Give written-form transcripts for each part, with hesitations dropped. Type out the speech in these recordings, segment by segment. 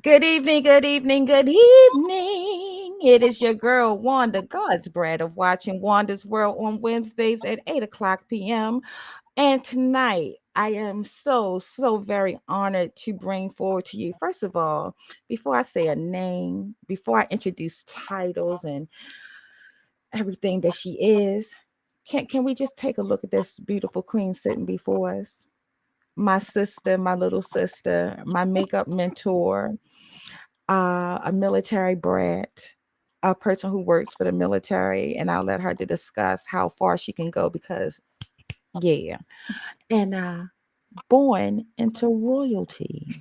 Good evening, good evening, good evening. It is your girl, Wanda GodsBratt of Watching Wanda's World on Wednesdays at 8 o'clock p.m. And tonight, I am so very honored to bring forward to you. First of all, before I say a name, before I introduce titles and everything that she is, can we just take a look at this beautiful queen sitting before us? My sister, my little sister, my makeup mentor, a military brat, a person who works for the military, and I'll let her to discuss how far she can go because, yeah, and born into royalty.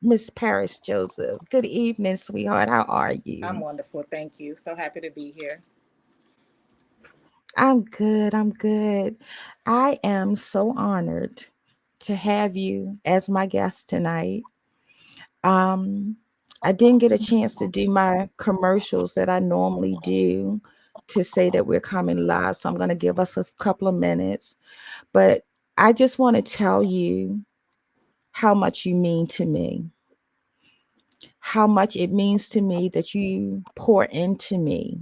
Miss Paris Joseph. Good evening, sweetheart. How are I'm you? wonderful. Thank you. So happy to be here. I'm good. I'm good. I am so honored to have you as my guest tonight. Um, I didn't get a chance to do my commercials that I normally do to say that we're coming live. So I'm going to give us a couple of minutes. But I just want to tell you how much you mean to me, how much it means to me that you pour into me,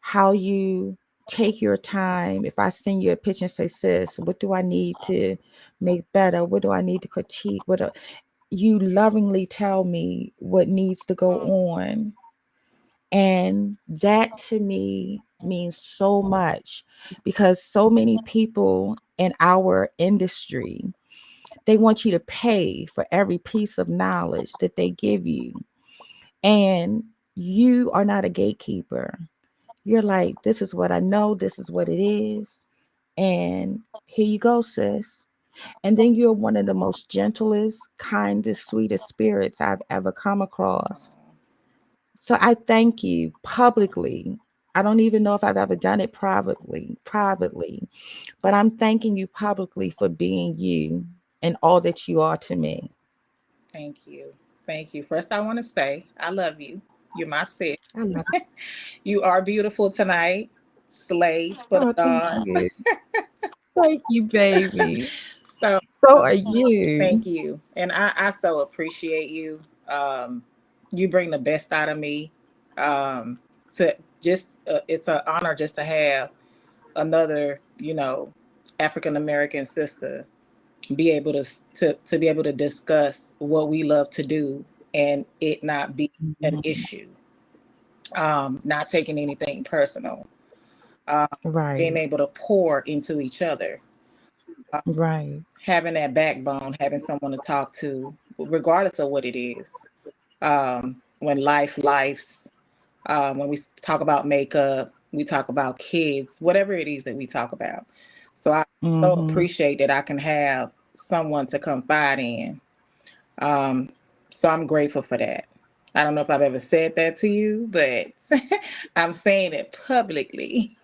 how you take your time. If I send you a picture and say, sis, what do I need to make better? What do I need to critique? You lovingly tell me what needs to go on. And that to me means so much because so many people in our industry, they want you to pay for every piece of knowledge that they give you. And you are not a gatekeeper. You're like, this is what I know, this is what it is. And here you go, sis. And then you're one of the most gentlest, kindest, sweetest spirits I've ever come across. So I thank you publicly. I don't even know if I've ever done it privately, but I'm thanking you publicly for being you and all that you are to me. Thank you. Thank you. First, I want to say I love you. You're my sis. I love it. You are beautiful tonight. Slay for the Oh, thank gods. you. Thank you, baby. So So are you. thank you. And I so appreciate you. You bring the best out of me. Um, it's an honor just to have another, African American sister be able to be able to discuss what we love to do and it not be an Mhm. issue, not taking anything personal, um, being Right, able to pour into each other, uh, right. having that backbone, having someone to talk to regardless of what it is, when life's when we talk about makeup, we talk about kids, whatever it is that we talk about. So I so Hmm. appreciate that I can have someone to confide in. Um, so I'm grateful for that. I don't know if I've ever said that to you, but I'm saying it publicly.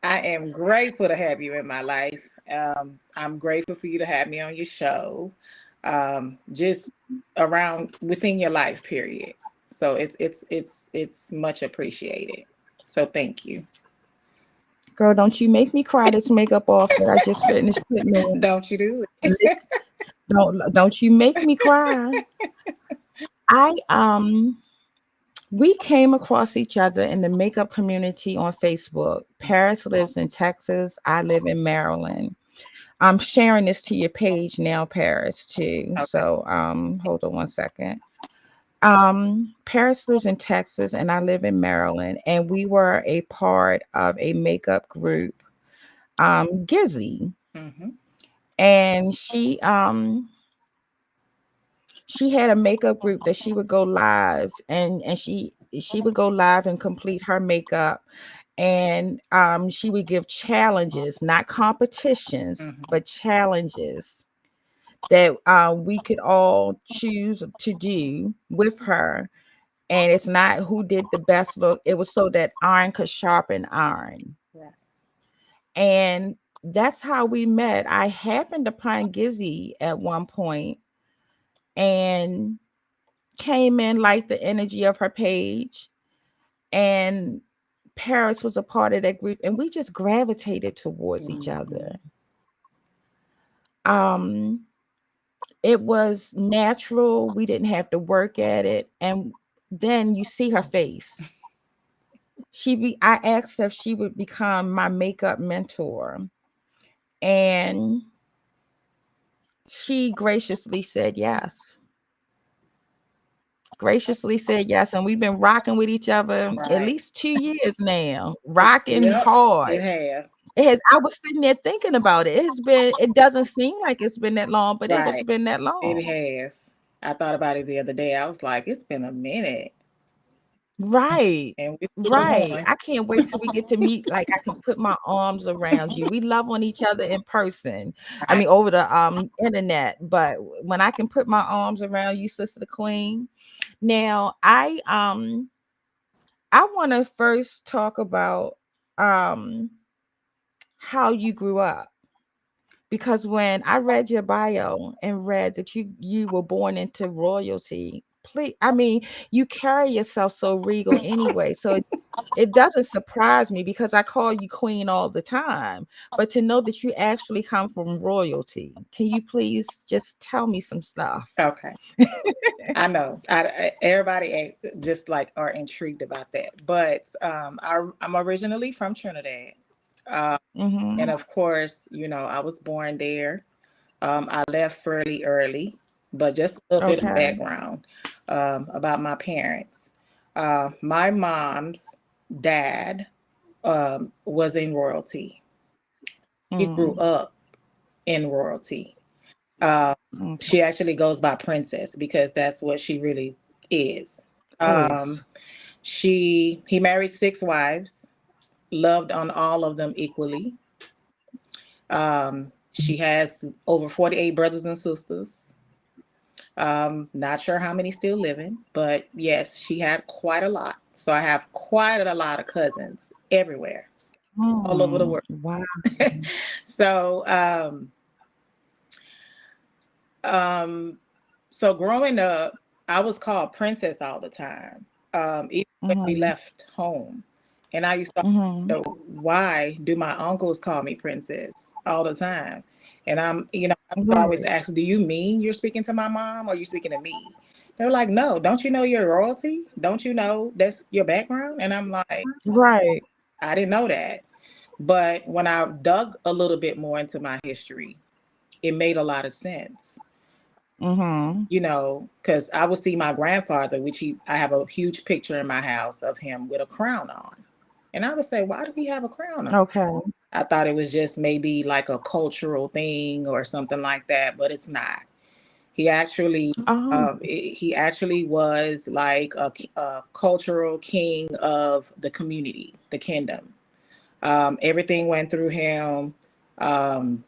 I am grateful to have you in my life. I'm grateful for you to have me on your show, just around within your life period. So it's much appreciated. So thank you. Girl, don't you make me cry this makeup off that I just finished putting on. Don't you do it? Lit- don't you make me cry. I we came across each other in the makeup community on Facebook. Paris lives in Texas. I live in Maryland. I'm sharing this to your page now, Paris, too. Okay. So hold on one second. Paris lives in Texas and I live in Maryland, and we were a part of a makeup group, Gizzy. Hmm. And she had a makeup group that she would go live and she would go live and complete her makeup, and she would give challenges, not competitions Hmm. but challenges that we could all choose to do with her. And it's not who did the best look, it was so that iron could sharpen iron. Right. And that's how we met. I happened upon Gizzy at one point and came in like the energy of her page, and Paris was a part of that group, and we just gravitated towards each Hmm. other. Um, It was natural. We didn't have to work at it. And then you see her face. I asked her if she would become my makeup mentor. And she graciously said yes. Graciously said yes. And we've been rocking with each other at Right. least 2 years now, rocking Yep. hard. It have. It has, I was sitting there thinking about it. It has been, it doesn't seem like it's been that long, but it has Right. been that It long. has. I thought about it the other day. I was like, it's been a minute, Right. and we're still Right. going. I can't wait till we get to meet. Like I can put my arms around you. We love on each other in person. I Right. mean over the internet, but when I can put my arms around you, sister the queen. Now, I want to first talk about um how you grew up, because when I read your bio and read that you were born into royalty, please, I mean, you carry yourself so regal anyway. So it doesn't surprise me because I call you queen all the time. But to know that you actually come from royalty, can you please just tell me some stuff? Okay. I know. Everybody just like are intrigued about that, but I'm originally from Trinidad, uh, and Mm-hmm. of course, I was born there. I left fairly early, but just a little bit of Okay. background about my parents. My mom's dad was in royalty. He grew Mm. up in royalty. Uh, Okay. she actually goes by princess because that's what she really is. Is. Um, he married 6 wives, loved on all of them equally. She has over 48 brothers and sisters. Not sure how many still living, but yes, she had quite a lot. So I have quite a lot of cousins everywhere, all over the Mm. world. Wow. So, um, so growing up, I was called princess all the time, even when we Mm-hmm. left home. And I used to Mm-hmm. wonder, why do my uncles call me princess all the time? And I always Right. ask, do you mean you're speaking to my mom or are you speaking to me? They're like, no, don't you know you're royalty? Don't you know that's your background? And I'm like, Right. I didn't know that. But when I dug a little bit more into my history, it made a lot of sense. Mm-hmm. Because I would see my grandfather, I have a huge picture in my house of him with a crown on. And I would say, why do he have a crown on? Okay. I thought it was just maybe like a cultural thing or something like that, but it's not. He actually, Oh. he actually was like a cultural king of the community, the kingdom. Everything went through him. Um,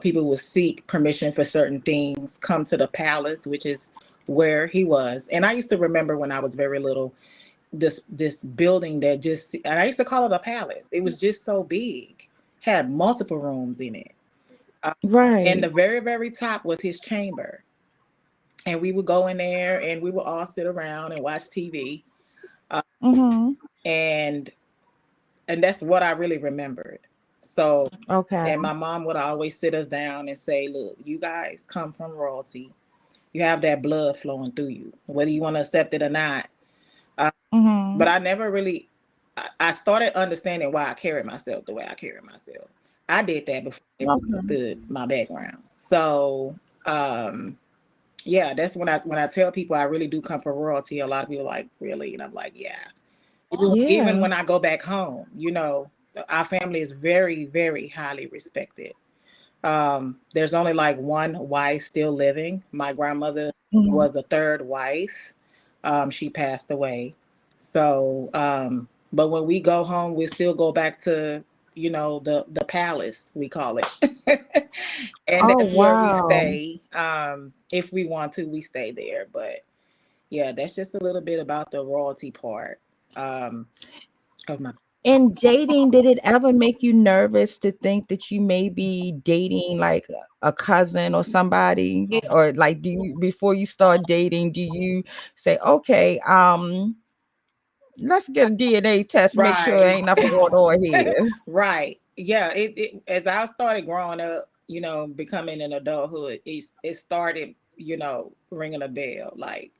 People would seek permission for certain things, come to the palace, which is where he was. And I used to remember when I was very little, this building and I used to call it a palace. It was just so big, had multiple rooms in it. Uh, and Right. the very, very top was his chamber. And we would go in there and we would all sit around and watch TV. Uh, Mm-hmm. and and that's what I really remembered. So, Okay. and my mom would always sit us down and say, look, you guys come from royalty. You have that blood flowing through you, whether you want to accept it or not. Uh, Mm-hmm. but I never really, I started understanding why I carried myself the way I carried myself. I did that before I Okay. understood my background. So, um, yeah, that's when I tell people I really do come from royalty. A lot of people are like, really? And I'm like, yeah. Even Yeah. when I go back home, our family is very, very highly respected. There's only like one wife still living. My grandmother Mm-hmm. was a third wife. She passed away. So, but when we go home, we still go back to, the palace, we call it. And Oh that's where we wow. stay. If we want to, we stay there. But yeah, that's just a little bit about the royalty part. Um, of my In dating, did it ever make you nervous to think that you may be dating like a cousin or somebody? Or like do you, before you start dating, do you say, okay, let's get a DNA test, make sure Right. ain't nothing going on here? Right. Yeah. As I started growing up, becoming an adulthood, it started, ringing a bell. Like,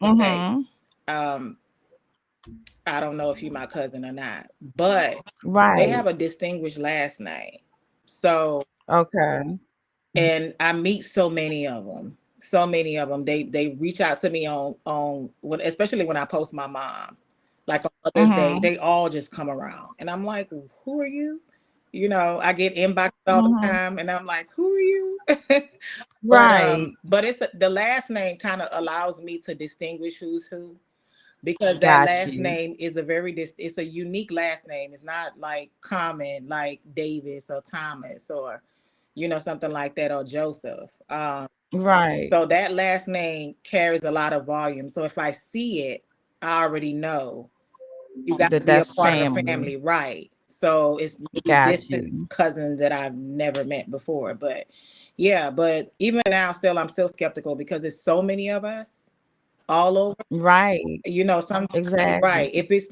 okay, Mm-hmm. um, I don't know if you my cousin or not, but they Right. have a distinguished last name. So, Okay. and I meet so many of them. So many of them. They reach out to me on when, especially when I post my mom, like on Mother's Day. Mm-hmm. They all just come around, and I'm like, who are you? I get inboxes all the Mm-hmm. time, and I'm like, who are you? Right. But it's the last name kind of allows me to distinguish who's who, because that Got last you. name is it's a unique last name. It's not like common like Davis or Thomas or something like that, or Joseph. Right. So that last name carries a lot of volume. So if I see it, I already know you got to That be a that's part of the family. family, right? So it's maybe Got distant you. cousins that I've never met before, but yeah. But even now, still, I'm still skeptical because there's so many of us all over. Right. Some Exactly. right. If it's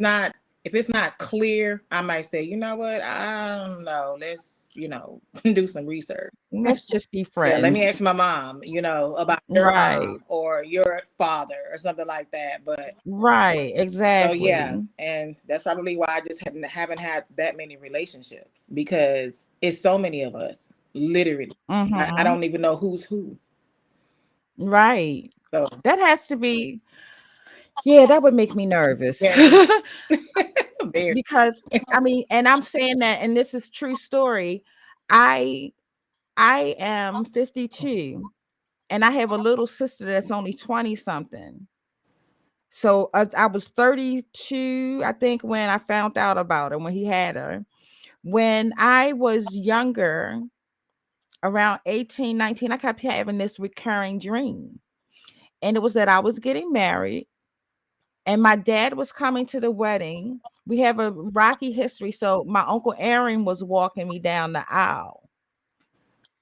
not clear, I might say, you know what, I don't know. Let's do some research. Let's just be Yeah, let me ask friends. my mom, about your Right. mom or your father or something like that. But Right. so yeah, Exactly. and that's probably why I just haven't had that many relationships, because it's so many of us. Literally, I Mm-hmm. don't even know who's who. Right. So That has to be, yeah, that would make me nervous. very, very Because I mean, and I'm saying that, and this is true story. I I am 52 and I have a little sister that's only 20 something. So I was 32, I think, when I found out about her, when he had her. When I was younger, around 18, 19, I kept having this recurring dream. And it was that I was getting married and my dad was coming to the wedding. We have a rocky history. So my uncle Aaron was walking me down the aisle.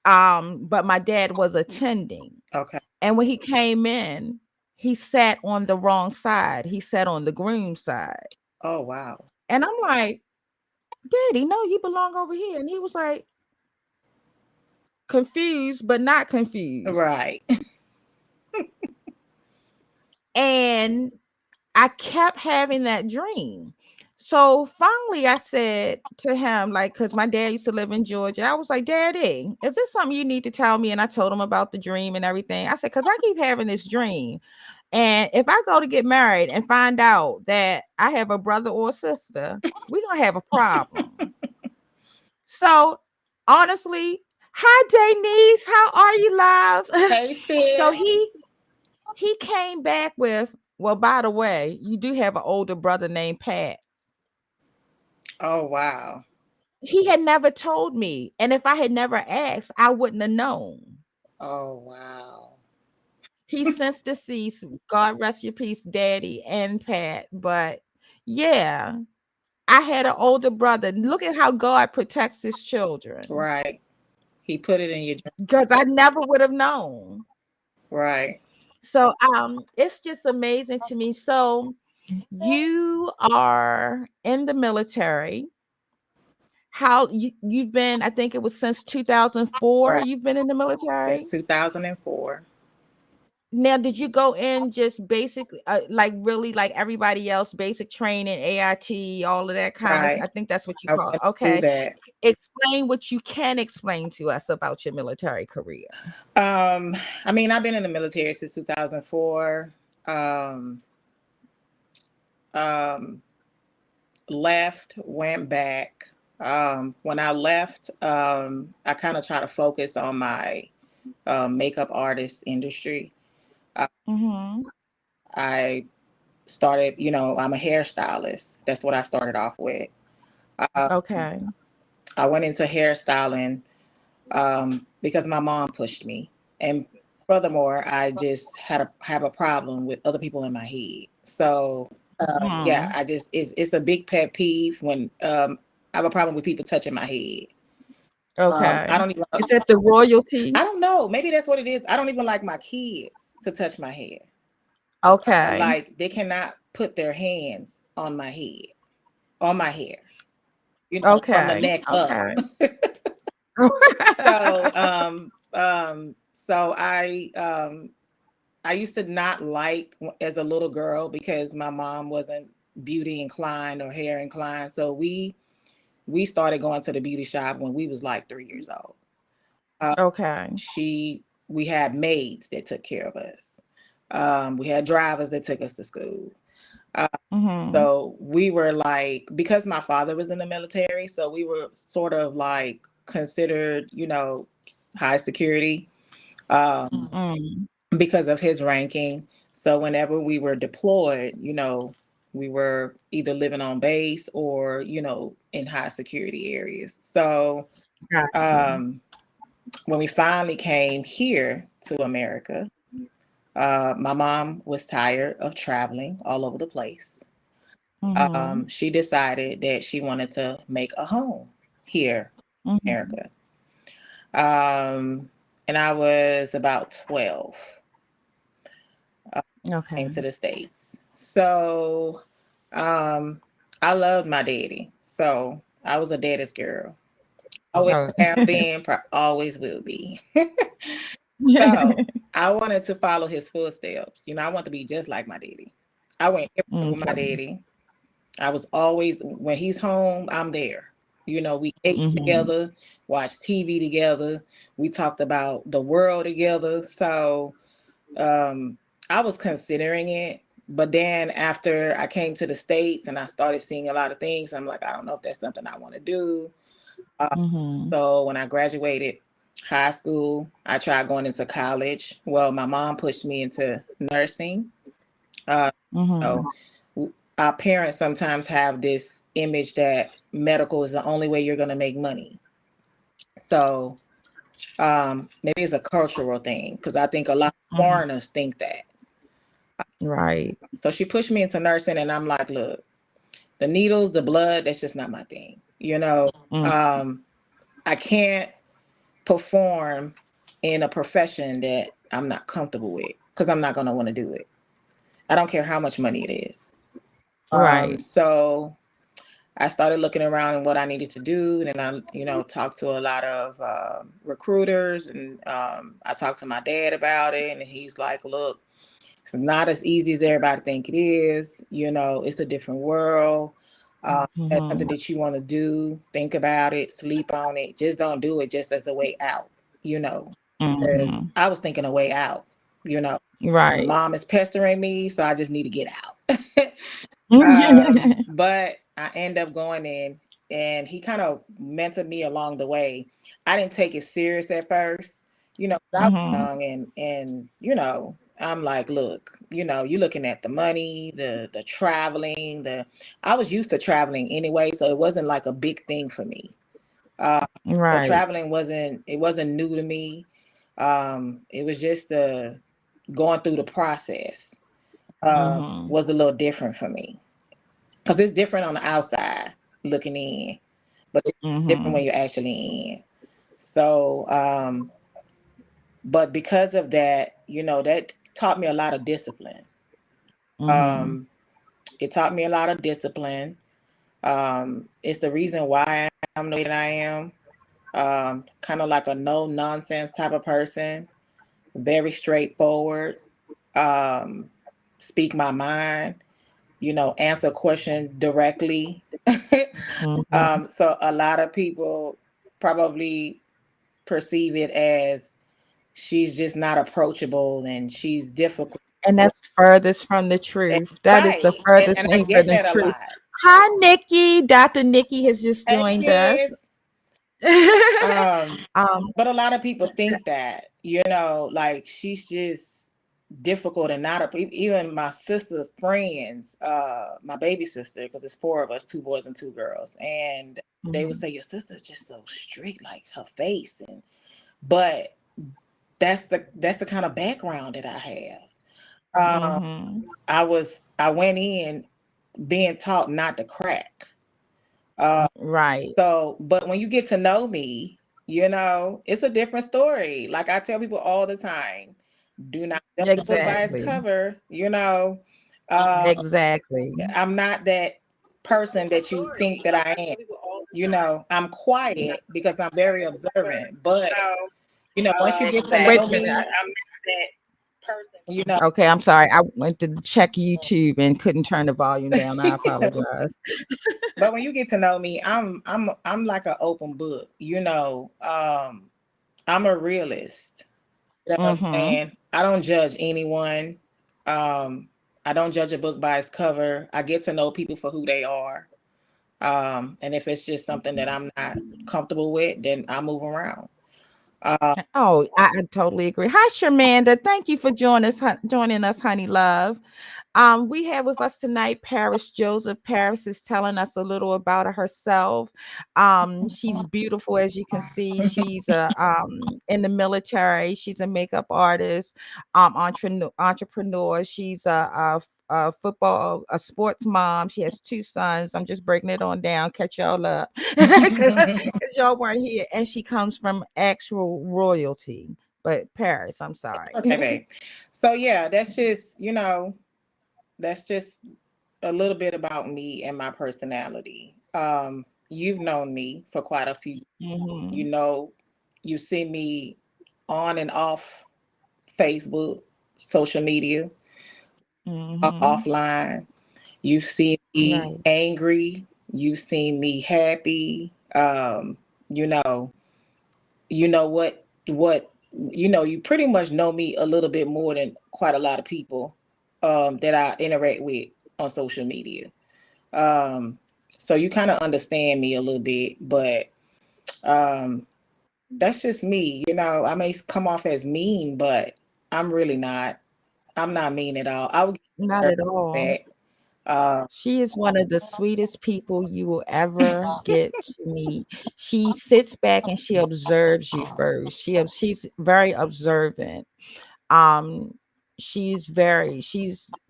But my dad was attending. okay. And when he came in, he sat on the wrong side. He sat on the groom side. Oh wow. And I'm like, Daddy, no, you belong over here. And he was like, confused, but not confused. Right. And I kept having that dream. So finally, I said to him, like, because my dad used to live in Georgia, I was like, Daddy, is this something you need to tell me? And I told him about the dream and everything. I said, because I keep having this dream. And if I go to get married and find out that I have a brother or a sister, we're going to have a problem. So honestly, hi, Denise. How are you, love? Hey So sis. he came back with, well, by the way, you do have an older brother named Pat. Oh wow. He had never told me. And if I had never asked, I wouldn't have known. Oh wow. He's since deceased. God rest your peace, Daddy and Pat. But yeah, I had an older brother. Look at how God protects his children. Right. He put it in your dream. Because I never would have known. Right. So it's just amazing to me. So you are in the military. How you've been, I think it was since 2004 Right. you've been in the That's military? 2004. Now, did you go in just basic, like really like everybody else, basic training, AIT, all of that kind of? Right. I think that's what you I call. went through Okay, that. explain what you can explain to us about your military career. I mean, I've been in the military since 2004. Um, um, Left, went back. When I left, I kind of try to focus on my makeup artist industry. Uh, Mm-hmm. I started, I'm a hairstylist. That's what I started off with. Uh, Okay. I went into hairstyling because my mom pushed me, and furthermore, I just have a problem with other people in my head. So yeah, Hmm. it's a big pet peeve when I have a problem with people touching my head. I Okay. don't even Is that the royalty? I don't know. Maybe that's what it is. I don't even like my kids to touch my hair. Okay. Like they cannot put their hands on my head, on my hair, from the Okay. neck up. Okay. So so I used to not like as a little girl because my mom wasn't beauty inclined or hair inclined. So we started going to the beauty shop when we was like 3 years old. Uh, Okay. we had maids that took care of us. We had drivers that took us to school. Uh, Mhm. so we were like, because my father was in the military, so we were sort of like considered, high security. Um, Mm. because of his ranking. So whenever we were deployed, we were either living on base or, in high security areas. So Got you. um, when we finally came here to America, my mom was tired of traveling all over the place. Mhm. She decided that she wanted to make a home here in Mhm. America. And I was about 12. Came to Okay. the States. So um, I loved my daddy. So I was a daddy's girl. Always Oh. have been, always will be. So I wanted to follow his footsteps. I want to be just like my daddy. I went everywhere with my Okay. daddy. I was always, when he's home, I'm there. We ate Mhm. together, watched TV together. We talked about the world together. So um, I was considering it, but then after I came to the States and I started seeing a lot of things, I'm like, I don't know if that's something I want to do. Uh, Mhm. so when I graduated high school, I tried going into college. Well, my mom pushed me into nursing. Uh, Mhm. so our parents sometimes have this image that medical is the only way you're going to make money. So maybe it's a cultural thing because I think a lot of Mhm. foreigners think that. Right. So she pushed me into nursing, and I'm like, look, the needles, the blood, that's just not my thing. Mm. Um, I can't perform in a profession that I'm not comfortable with because I'm not going to want to do it. I don't care how much money it is. Right. So I started looking around and what I needed to do. And then I, talked to a lot of recruiters, and I talked to my dad about it. And he's like, look, it's not as easy as everybody think it is. It's a different world. That's something Mhm. that you want to do. Think about it. Sleep on it. Just don't do it just as a way out. Because Mhm. I was thinking a way out. You know, my Right. mom is pestering me, so I just need to get out. But I end up going in, and he kind of mentored me along the way. I didn't take it serious at first, 'cause I was Mhm. young, and I'm like, look, you're looking at the money, the traveling, I was used to traveling anyway, so it wasn't like a big thing for me. So Right. traveling wasn't new to me. It was just going through the process Mhm. was a little different for me because it's different on the outside looking in, but it's different Mhm. when you're actually in. So, but because of that, that taught me a lot of discipline. Mhm. Um, it taught me a lot of discipline. It's the reason why I'm the way that I am. Kind of like a no nonsense type of person, very straightforward. Um, Speak my mind. Answer questions directly. Mhm. So a lot of people probably perceive it as she's just not approachable and she's difficult. And that's furthest from the truth. That is the Right. And, furthest and I thing from get the that a truth. lot. Hi, Nikki. Dr. Nikki has just Hey, joined us. sis. Um, um, but a lot of people think that, like she's just difficult and not even my sister's friends, my baby sister, because it's four of us, two boys and two girls, and they would mhm. say your sister's just so strict, like her face, but that's the kind of background that I have. Mhm. I went in being taught not to crack. Uh, Right. so, but when you get to know me, it's a different story. Like I tell people all the time, do not judge a book by its Exactly. cover. Uh, Exactly. I'm not that person that you think that I am. I'm quiet because I'm very observant. But once you get to Wait know a minute. me, I'm that person. Okay, I'm sorry. I went to check YouTube and couldn't turn the volume down. I apologize. But when you get to know me, I'm like an open book. I'm a realist. You know what I'm saying? I don't judge anyone. I don't judge a book by its cover. I get to know people for who they are. And if it's just something that I'm not comfortable with, then I move around. Oh, I totally agree. Hi, Shermanda. Thank you for joining us, honey love. We have with us tonight Paris Joseph. Paris is telling us a little about herself. She's beautiful, as you can see. She's in the military. She's a makeup artist, entrepreneur. She's a sports mom. She has 2 sons. I'm just breaking it on down. Catch y'all up because y'all weren't here. And she comes from actual royalty. But Paris, I'm sorry. Okay, babe. So yeah, that's just a little bit about me and my personality. You've known me for quite a few. You see me on and off Facebook, social media, offline. You've seen me angry. You've seen me happy. You know, you pretty much know me a little bit more than quite a lot of people that I interact with on social media. So you kind of understand me a little bit, but that's just me. I may come off as mean, but I'm really not. I'm not mean at all. I would Not at all. She is one of the sweetest people you will ever get to meet. She sits back and she observes you first. She's very observant. Um, she's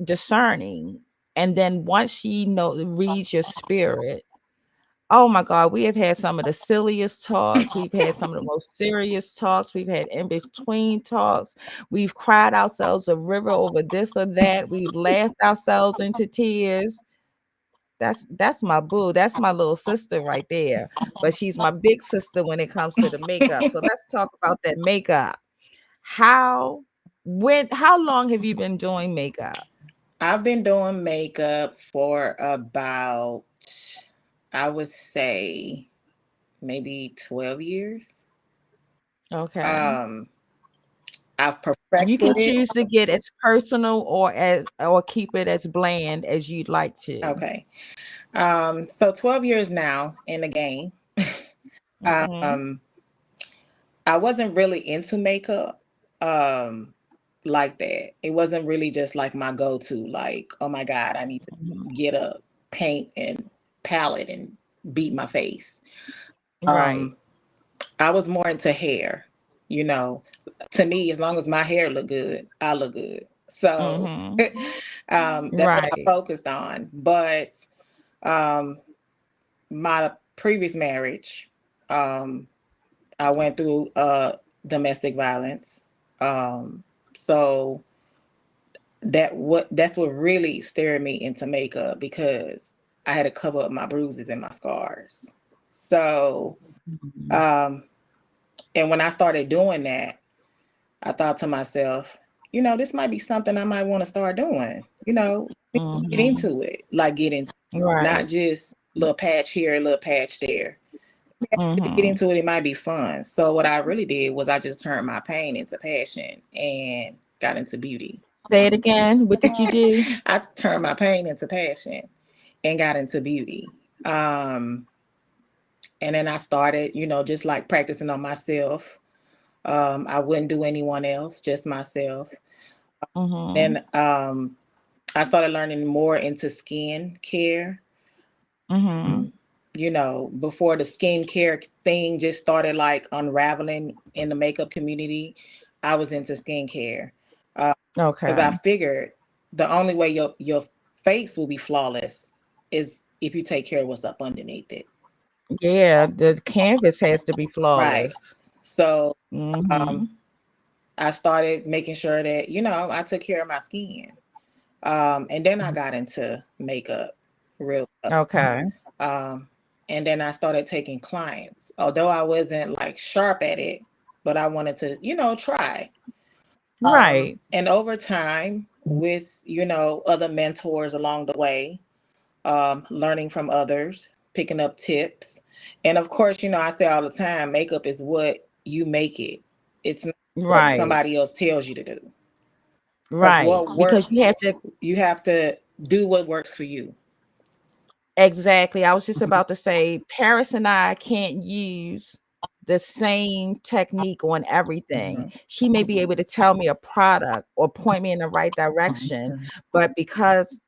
discerning, and then once she reads your spirit. Oh my God, we have had some of the silliest talks. We've had some of the most serious talks. We've had in between talks. We've cried ourselves a river over this or that. We've laughed ourselves into tears. That's my boo. That's my little sister right there. But she's my big sister when it comes to the makeup. So let's talk about that makeup. How long have you been doing makeup? I've been doing makeup for about, I would say, maybe 12 years. Okay. I've You can perfected it. choose to get as personal or keep it as bland as you'd like to. Okay. So 12 years now in the game. um, I wasn't really into makeup like that. It wasn't really just like my go-to, like, oh my God, I need to get a paint and palette and beat my face. Right. I was more into hair, to me, as long as my hair look good, I look good. So that's what I Right. focused on. But my previous marriage, I went through domestic violence. So that's what really steered me into makeup, because I had to cover up my bruises and my scars. So and when I started doing that, I thought to myself, this might be something I might want to start doing. Get into it, not Right. just little patch here, a little patch there. Get into it, it might be fun. So what I really did was I just turned my pain into passion and got into beauty. Say it again. What did you do? I turned my pain into passion and got into beauty. And then I started, just like practicing on myself. I wouldn't do anyone else, just myself. And I started learning more into skin care. Before the skincare thing just started like unraveling in the makeup community, I was into skincare. Because I Okay. figured the only way your face will be flawless is if you take care of what's up underneath it. Yeah, the canvas has to be Right. flawless. So I started making sure that, I took care of my skin. And then I got into makeup real. Okay. and then I started taking clients. Although I wasn't like sharp at it, but I wanted to, try. Right. And over time, with other mentors along the way, learning from others, picking up tips, and of course, I say all the time, makeup is what you make it. It's not what Right. somebody else tells you to do. Because Right. what Because works, you have to do what works for you. exactly. I was just about to say, Paris and I can't use the same technique on everything. Mhm, She may be able to tell me a product or point me in the right direction, mhm, but because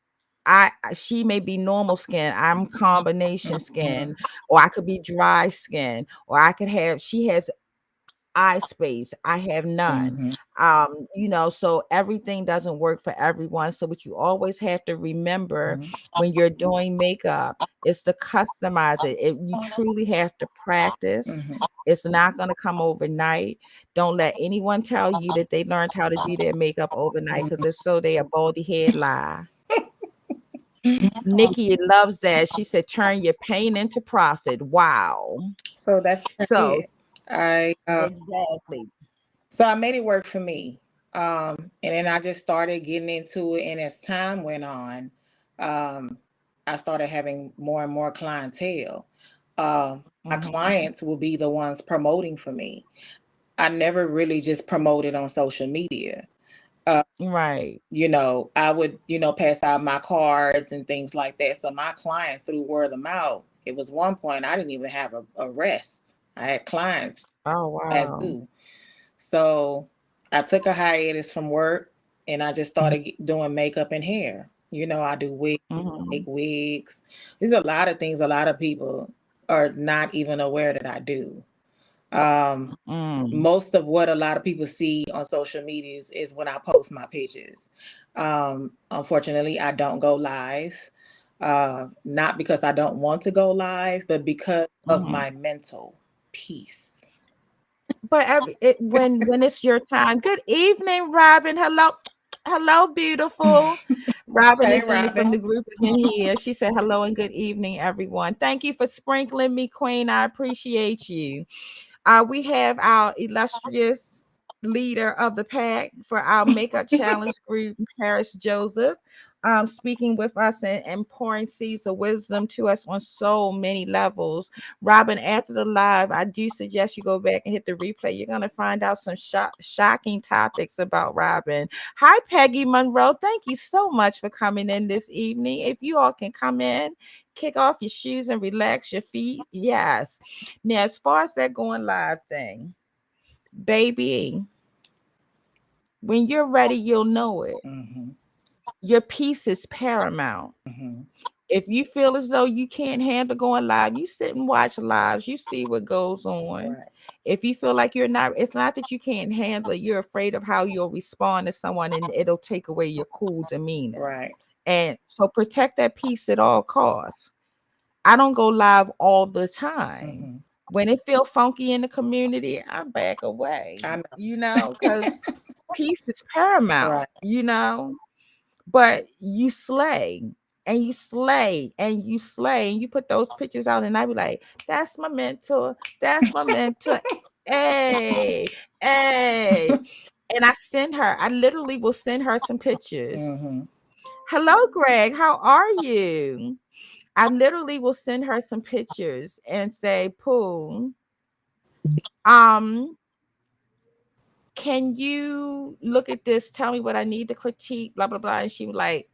she may be normal skin, I'm combination skin, mhm, or I could be dry skin, or she has eye space. I have none. mhm, So everything doesn't work for everyone. So what you always have to remember mhm, when you're doing makeup is to customize it. You truly have to practice. mhm, It's not going to come overnight. Don't let anyone tell you that they learned how to do their makeup overnight, because mhm. if so, they a baldy head lie. Nikki loves that. She said, turn your pain into profit. Wow. So that's So it. I exactly. So I made it work for me. And then I just started getting into it. And as time went on, um, I started having more and more clientele. My Mhm. clients will be the ones promoting for me. I never really just promoted on social media. Uh, Right. I would, pass out my cards and things like that. So my clients, through word of mouth, it was one point I didn't even have a rest. I had clients Oh, as wow. due. So I took a hiatus from work and I just started doing makeup and hair. I do make Mhm. wigs. There's a lot of things a lot of people are not even aware that I do. Um, Mm. Most of what a lot of people see on social media is when I post my pictures. Unfortunately, I don't go live. Not because I don't want to go live, but because of Mhm. my mental peace. But when it's your time. Good evening, Robin. Hello. Hello, beautiful. Robin Hey, is in it from Robin. the group is in here. She said hello and good evening, everyone. Thank you for sprinkling me, Queen. I appreciate you. We have our illustrious leader of the pack for our makeup challenge group, Paris Joseph, speaking with us and pouring seeds of wisdom to us on so many levels. Robin, after the live, I do suggest you go back and hit the replay. You're going to find out some shocking topics about Robin. Hi, Peggy Monroe. Thank you so much for coming in this evening. If you all can come in, kick off your shoes and relax your feet. Yes. Now, as far as that going live thing, baby, when you're ready, you'll know it. Hmm. Your peace is paramount. Hmm. If you feel as though you can't handle going live, you sit and watch lives, you see what goes on. Right. If you feel like it's not that you can't handle it, you're afraid of how you'll respond to someone and it'll take away your cool demeanor. Right. And so protect that peace at all costs. I don't go live all the time. Hmm. When it feel funky in the community, I back away, I because know. peace is paramount, Right. but you slay and you slay and you slay and you put those pictures out and I be like, that's my mentor. That's my mentor. Hey, hey. And I literally will send her some pictures. Hmm. Hello, Greg. How are you? I literally will send her some pictures and say, Pooh, um, can you look at this? Tell me what I need to critique, blah, blah, blah. And she was like,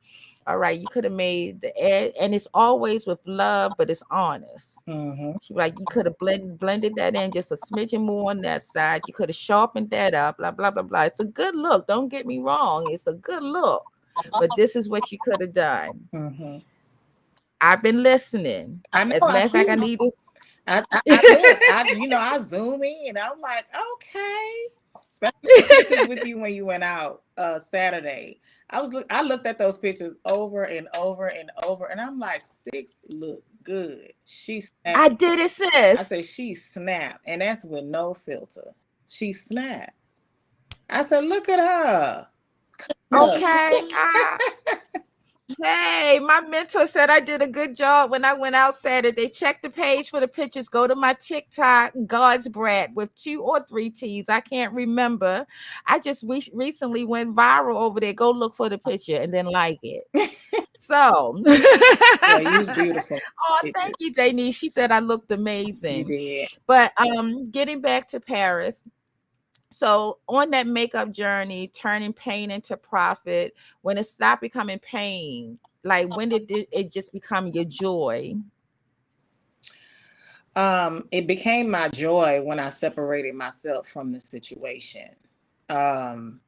all right, you could have made the ad, and it's always with love, but it's honest. Hmm. She was like, you could have blended that in just a smidgen more on that side. You could have sharpened that up, blah, blah, blah, blah. It's a good look. Don't get me wrong. It's a good look. But this is what you could have done. Hmm. I've been listening. I know. As a I matter of fact, I see. need this. I look. I zoom in. And I'm like, okay. Especially the pictures with you when you went out Saturday. I looked at those pictures over and over and over, and I'm like, six look good. She snapped. I did it, I sis. said she snapped, and that's with no filter. She snapped. I said, look at her. Look. Okay. Hey, my mentor said I did a good job when I went out Saturday. Check the page for the pictures. Go to my TikTok, GodsBratt, with 2 or 3 T's. I can't remember. I just recently went viral over there. Go look for the picture and then like it. So, Yeah, you was beautiful. oh, thank you, Denise. She said I looked You amazing. did. But getting back to Paris, so on that makeup journey, turning pain into profit, when it stopped becoming pain, like when did it just become your joy? It became my joy when I separated myself from the situation. Um,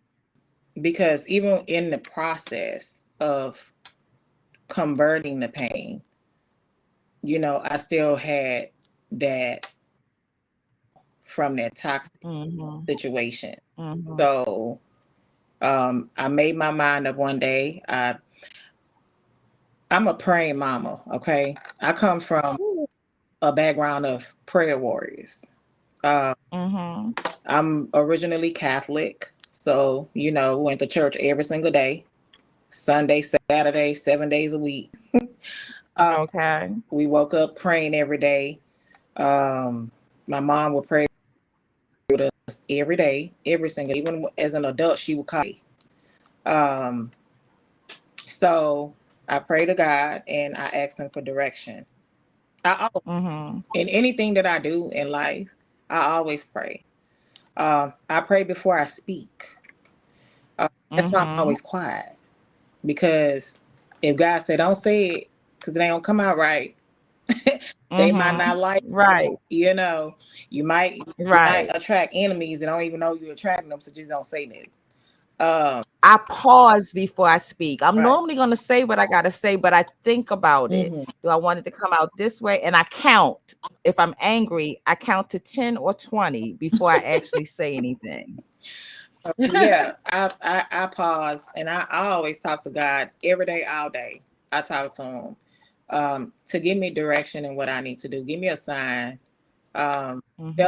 because even in the process of converting the pain, I still had that from that toxic Mm-hmm. situation. Mm-hmm. So I made my mind up one day. I'm a praying mama, okay? I come from a background of prayer warriors. Uh, Mm-hmm. I'm originally Catholic, so went to church every single day, Sunday, Saturday, 7 days a week. Okay. We woke up praying every day. My mom would pray with us every day, every single. Even as an adult, she would call me. Um, so I pray to God and I ask Him for direction. Mm-hmm. In anything that I do in life, I always pray. I pray before I speak. That's why I'm Mm-hmm. always quiet. Because if God said don't say it because it ain't gonna come out right, they might Mm-hmm. not like Right. you know you might Right. attract enemies that don't even know you're attracting them, so just don't say that. I pause before I speak. I'm Right. normally going to say what I got to say, but I think about it. Hmm. Do I want it to come out this way? And I count. If I'm angry, I count to 10 or 20 before I actually say anything. So yeah, I pause and I always talk to God every day, all day. I talk to Him to give me direction and what I need to do. Give me a sign. Tell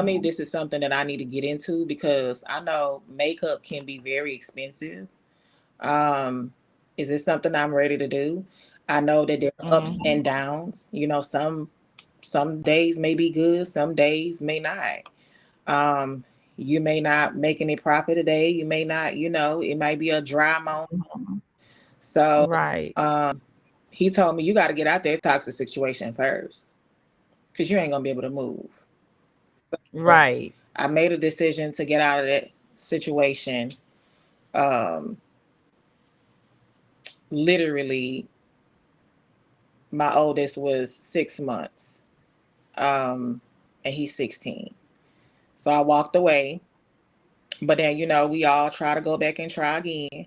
me Mm-hmm. this is something that I need to get into because I know makeup can be very expensive. Um, is this something I'm ready to do? I know that there are ups Mm-hmm. and downs. Some days may be good, some days may not. Um, you may not make any profit today. You may not, it might be a dry moment. Mm-hmm. So Right. he told me you got to get out that toxic situation first because you ain't gonna be able to move. So Right. I made a decision to get out of that situation. Um, Literally, my oldest was 6 months, and he's 16. So I walked away, but then we all try to go back and try again.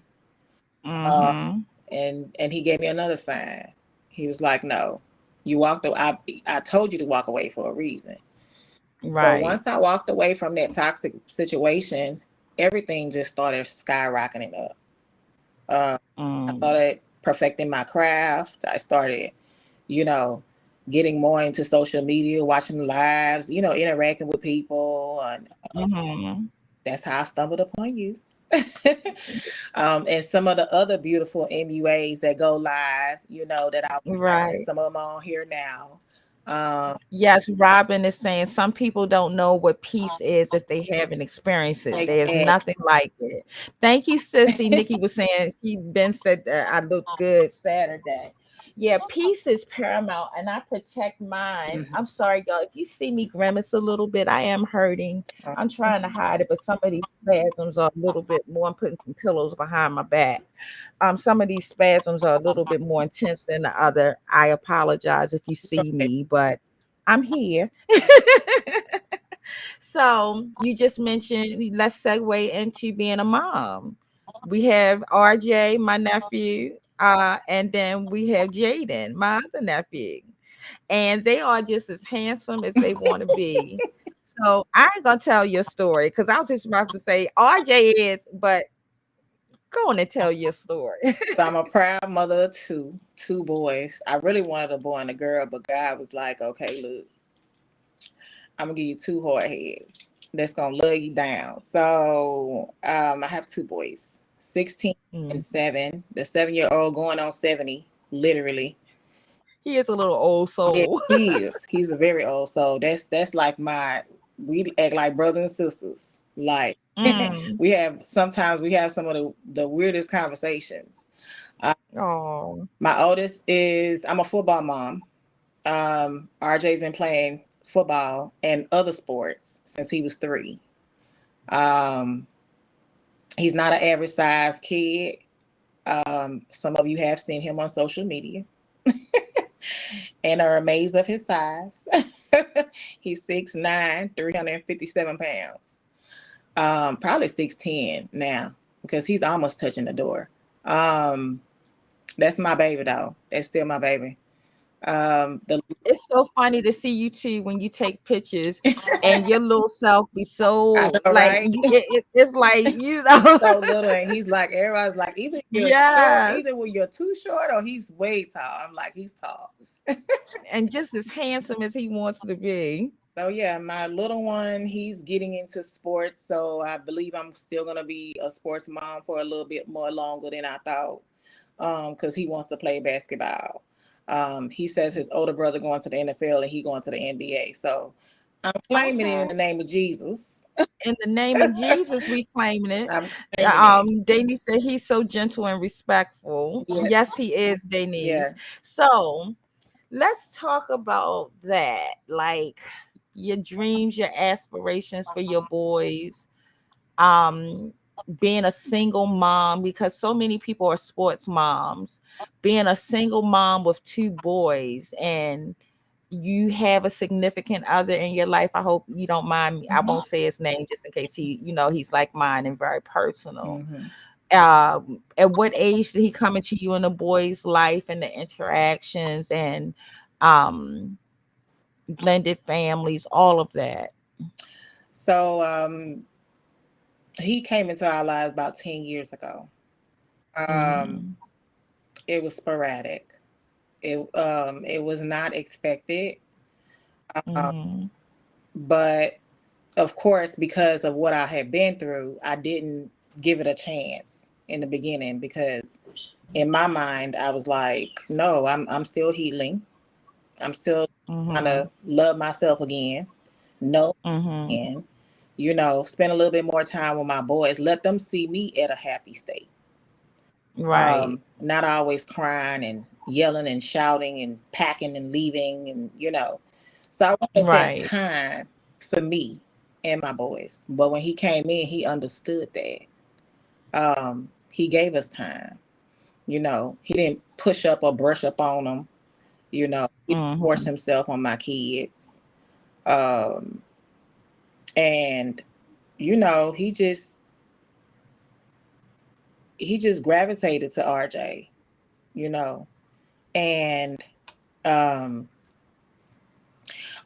Uh, Mm-hmm. and he gave me another sign. He was like, "No, you walked away. I told you to walk away for a reason." So Right. once I walked away from that toxic situation, everything just started skyrocketing up. I Mm. started perfecting my craft. I started, you know, getting more into social media, watching lives, interacting with people, and Mm-hmm. that's how I stumbled upon you. And some of the other beautiful MUAs that go live, that I was watching. Right. Some of them are on here now. Um, Yes, Robin is saying some people don't know what peace is if they haven't experienced it. There's exactly. nothing like it. Thank you, Sissy. Nikki was saying she been said that I look good Saturday. Yeah, peace is paramount, and I protect mine. Mhm. I'm sorry, y'all. If you see me grimace a little bit, I am hurting. I'm trying to hide it, but some of these spasms are a little bit more. I'm putting some pillows behind my back. Some of these spasms are a little bit more intense than the other. I apologize if you see me, but I'm here. So you just mentioned, let's segue into being a mom. We have RJ, my nephew, and then we have Jaden, my other nephew. And they are just as handsome as they want to be. So I ain't gonna tell your story because I was just about to say RJ is, but go on and tell your story. So I'm a proud mother of two boys. I really wanted a boy and a girl, but God was like, okay, look, I'm gonna give you two hard heads that's gonna love you down. So I have two boys, 16 and Mm, 7. The 7-year-old going on 70. literally. He is a little old Yeah, soul. he is. He's a very old soul. That's like we act like brothers and sisters. Like Mm. sometimes we have some of the weirdest conversations. Uh, Oh. my oldest I'm a football mom. RJ's been playing football and other sports since he was 3. Um, he's not an average size kid. Some of you have seen him on social media and are amazed of his size. He's 6'9", 357 pounds. Probably 6'10" now because he's almost touching the door. That's my baby though. That's still my baby. It's so funny to see you two when you take pictures and your little self be I so know, like right? it's like, you know. So little, and he's like, everybody's like, either you're short, Yes. either when you're too short or he's way tall. I'm like, he's tall. And just as handsome as he wants to be. So yeah, my little one, he's getting into sports. So I believe I'm still gonna be a sports mom for a little bit more longer than I thought. Because he wants to play basketball. He says his older brother going to the NFL and he going to the NBA. So I'm claiming it in Okay. the name of Jesus. In the name of Jesus, we claiming it. I'm claiming it. Danny said he's so gentle and respectful. Yeah, Yes, he is, Denise. yeah. So let's talk about that. Like your dreams, your aspirations for your boys. Um, being a single mom, because so many people are sports moms. Being a single mom with 2 boys, and you have a significant other in your life. I hope you don't mind me. I Mhm. won't say his name just in case he's like mine and very personal. Mhm. At what age did he come into you and the boy's life and the interactions and um blended families, all of that? So he came into our lives about 10 years ago. Mm-hmm. It was sporadic. It was not expected. Um, Mm-hmm. but of course, because of what I had been through, I didn't give it a chance in the beginning because in my mind I was like, no, I'm still healing. I'm still trying Mm-hmm. to love myself again. No, Mm-hmm. and spend a little bit more time with my boys. Let them see me at a happy state. Right. Not always crying and yelling and shouting and packing and leaving and. So I wanted that Right. time for me and my boys. But when he came in, he understood that. He gave us time. He didn't push up or brush up on them. He didn't force Mm-hmm. himself on my kids. Um, and he just gravitated to RJ. You know, and um,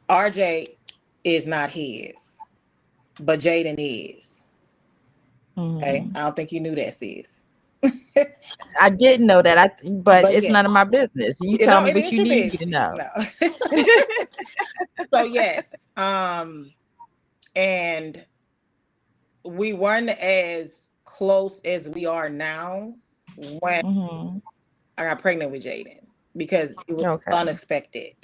RJ is not his, but Jaden is. Okay, Mm-hmm. I don't think you knew that, sis. I didn't know that. But But it's none of yes, my business. You tell no, me it what is you your need me to business. know. No. So yes, and we weren't as close as we are now when Mm-hmm. I got pregnant with Jaden because it was Okay. unexpected.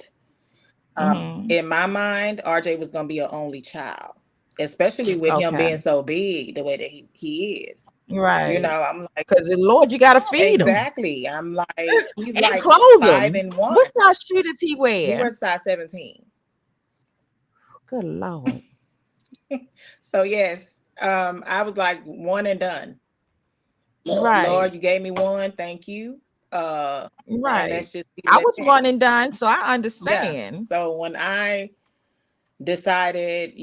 Mm-hmm. In my mind, RJ was going to be an only child, especially with him Okay. being so big the way that he is. Right. I'm like, Because Lord, you gotta feed them exactly. I'm like, he's and like clothe five them. and one. What size shoe does he He wear? wears size 17. Good Lord. So yes, I was like one and done. Right. Lord, you gave me one. Thank you. And Right. let's just leave I it at was that. one and done, so I Yeah. understand. So when I decided,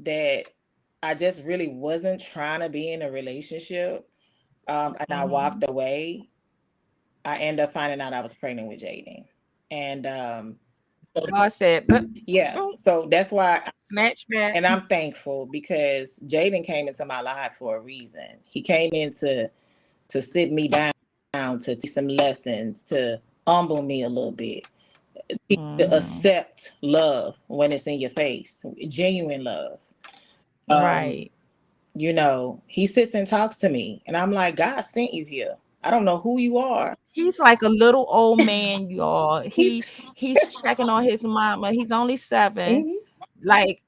that I just really wasn't trying to be in a relationship, and I Mm-hmm. walked away, I ended up finding out I was pregnant with Jaden. And so God said, but yeah, so that's why, snatch back. and I'm thankful because Jaden came into my life for a reason. He came in to sit me down, to teach some lessons, to humble me a little bit, to Mm-hmm. accept love when it's in your face, genuine love. Um, Right. he sits and talks to me, and I'm like, God sent you here. I don't know who you are. He's like a little old man, y'all. He's He's checking on his mama. He's only 7. mhm, Like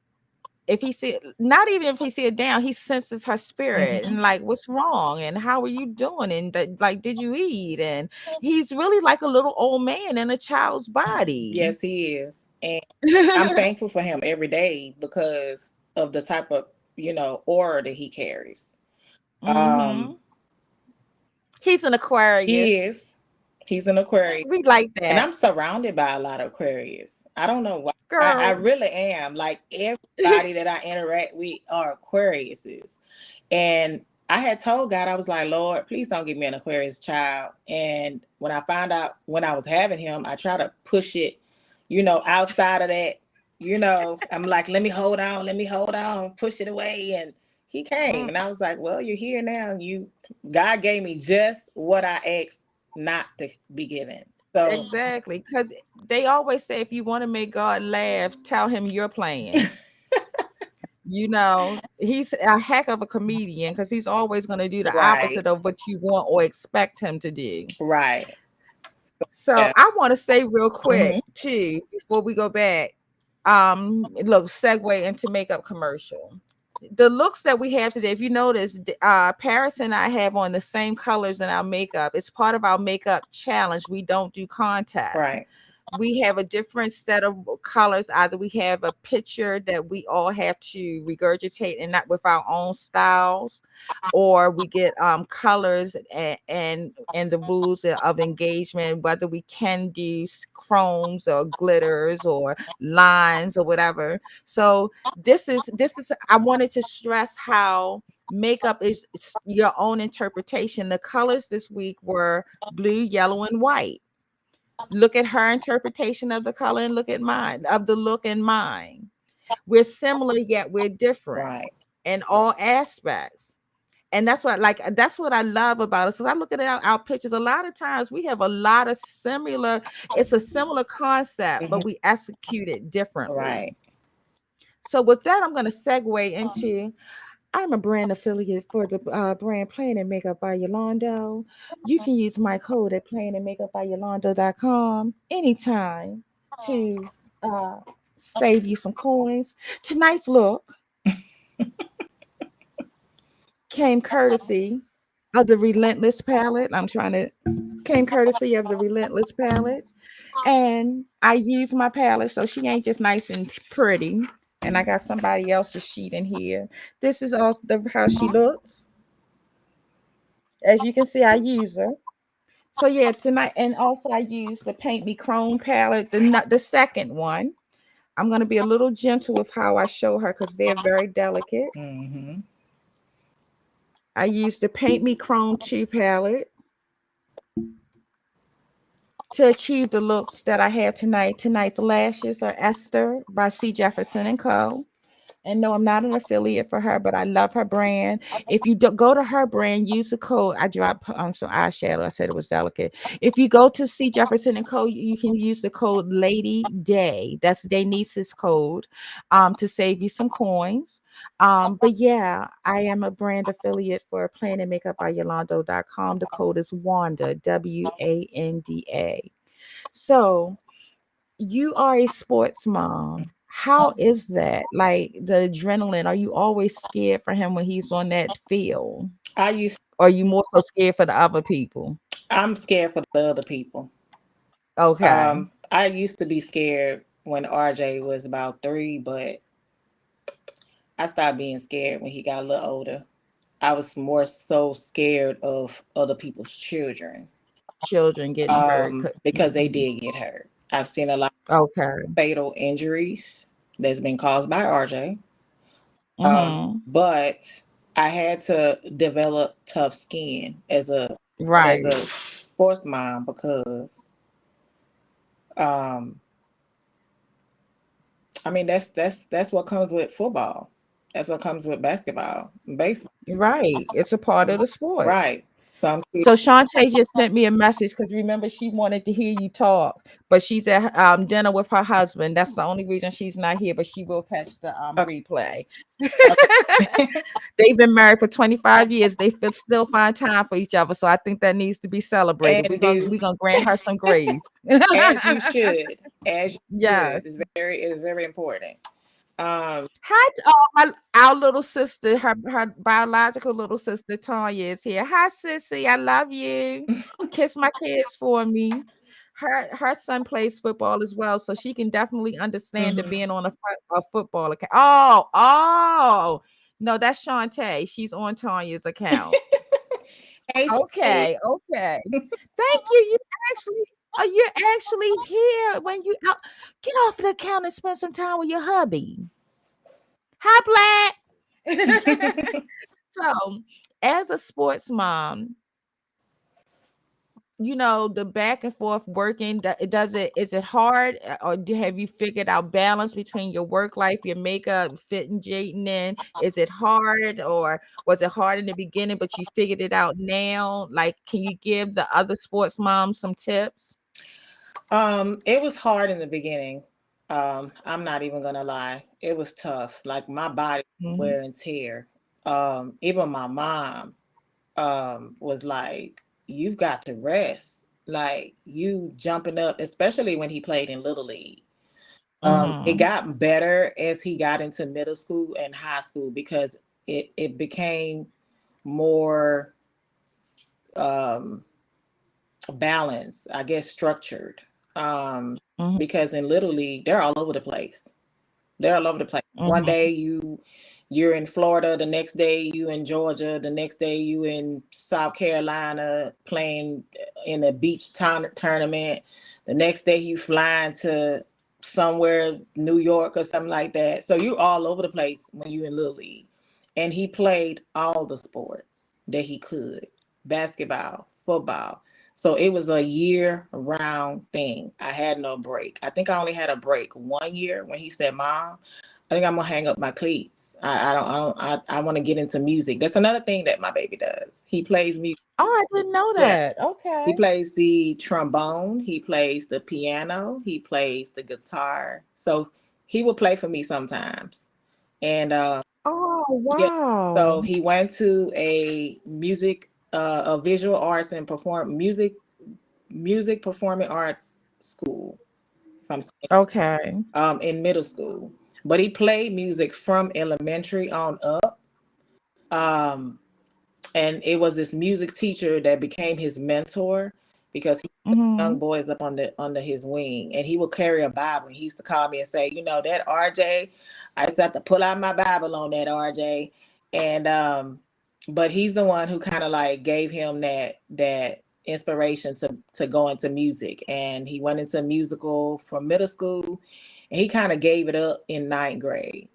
if he see, not even if he see it down, he senses her spirit mhm. and like, what's wrong and how are you doing and like, did you eat? And he's really like a little old man in a child's body. Yes, he is. And I'm thankful for him every day because of the type of, aura that he carries. Um, Hmm. He's an he Aquarius. is. He's an Aquarius. We like And that, I'm surrounded by a lot of Aquarius. I don't know why. I girl. really am. Like everybody that I interact with are Aquariuses. And I had told God, I was like, Lord, please don't give me an Aquarius child. And when I found out when I was having him, I try to push it, outside of that. I'm like, let me hold on, push it away. And he came. Mm, And I was like, well, you're here now. God gave me just what I asked not to be given. So exactly, because they always say if you want to make God laugh, tell him your plans. He's a heck of a comedian because he's always going to do the right, opposite of what you want or expect him to do. right. So Yeah. I want to say real quick Hmm. too, before we go back, look, segue into makeup commercial. The looks that we have today, if you notice, Paris and I have on the same colors in our makeup. It's part of our makeup challenge. We don't do contests. Right, We have a different set of colors. Either we have a picture that we all have to regurgitate and not with our own styles, or we get colors and the rules of engagement, whether we can do chromes or glitters or lines or whatever. So this is I wanted to stress how makeup is your own interpretation. The colors this week were blue, yellow, and white. Look at her interpretation of the color and look at mine, of the look and mine. We're similar yet we're different right. in all aspects. And that's what I love about us. Because I look at our pictures. A lot of times we have a lot of similar, it's a similar concept, Hmm. but we execute it differently. Right. So with that, I'm going to segue into I'm a brand affiliate for the brand Plan and Makeup by Yolando. You can use my code at planandmakeupbyyolando.com anytime to uh, save you some coins. Tonight's look came courtesy of the Relentless palette. Came courtesy of the Relentless palette. And I use my palette, so she ain't just nice and pretty. And I got somebody else's sheet in here. This is also how she looks. As you can see, I use her. So yeah, tonight, and also I use the Paint Me Chrome palette, the second one. I'm gonna be a little gentle with how I show her because they're very delicate. Hmm. I use the Paint Me Chrome 2 palette to achieve the looks that I have tonight. Tonight's lashes are Esther by C. Jefferson and Co. And no, I'm not an affiliate for her, but I love her brand. If you go to her brand, use the code. I dropped some eyeshadow. I said it was delicate. If you go to C. Jefferson and Co., you can use the code Lady Day. That's Denise's code, to save you some coins. But yeah, I am a brand affiliate for Plan and Makeup by Yolando.com. The code is Wanda, WANDA. So you are a sports mom. How is that? Like the adrenaline, are you always scared for him when he's on that field? I used. Or are you more so scared for the other people? I'm scared for the other people. Okay. I used to be scared when RJ was about 3, but I stopped being scared when he got a little older. I was more so scared of other people's children, Children getting hurt. because they Mhm. did get hurt. I've seen a lot Okay. of fatal injuries that's been caused by RJ. Mm-hmm. But I had to develop tough skin as a Right. sports mom because um, I mean that's what comes with football. That's what comes with basketball, baseball. Right. It's a part of the sports. Right. Some kids. So Shantae just sent me a message because remember she wanted to hear you talk, but she's at dinner with her husband. That's the only reason she's not here, but she will catch the Okay. replay. Okay. They've been married for 25 years. They still find time for each other. So I think that needs to be celebrated. And We're do gonna grant her some grace. as you should, as you should. Yes. It's very important. Um, Hi, our little sister, her biological little sister Tanya is here. Hi, sissy, I love you. Kiss my kids for me. Her son plays football as well, so she can definitely understand the mhm. being on a football account. Oh, no, that's Shantae. She's on Tanya's account. Hey, Steve. Okay. Thank you. You're actually here when you out. Get off the account and spend some time with your hubby. Hi, Black. So, as a sports mom, the back and forth working, is it hard, or have you figured out balance between your work life, your makeup, fitting Jayden in? Is it hard, or was it hard in the beginning, but you figured it out now? Like, can you give the other sports moms some tips? It was hard in the beginning. I'm not even gonna lie. It was tough. Like my body Mhm. wear and tear. Even my mom was like, "You've got to rest." Like you jumping up, especially when he played in Little League. It Mhm. got better as he got into middle school and high school because it became more um, balanced, I guess, structured. Um, Mhm. because in Little League, they're all over the place. They're all over the place. One Mhm. day you're in Florida, the next day you in Georgia, the next day you in South Carolina playing in a beach tournament. The next day you flying to somewhere, New York or something like that. So you all over the place when you in Little League. And he played all the sports that he could. Basketball, football. So it was a year round thing. I had no break. I think I only had a break 1 year when he said, "Mom, I think I'm gonna hang up my cleats. I want to get into music." That's another thing that my baby does. He plays music. Oh, I didn't know Yeah. that. He Okay. plays the trombone, he plays the piano, he plays the guitar. So he will play for me sometimes. And Oh, yeah, so wow. he went to a visual arts and perform music performing arts school, if I'm saying, Okay. in middle school. But he played music from elementary on up. Um, and it was this music teacher that became his mentor because he put young Mhm. boys up under his wing, and he would carry a Bible. He used to call me and say, "That RJ, I just have to pull out my Bible on that RJ." And but he's the one who kind of like gave him that inspiration to go into music, and he went into musical from middle school, and he kind of gave it up in ninth grade.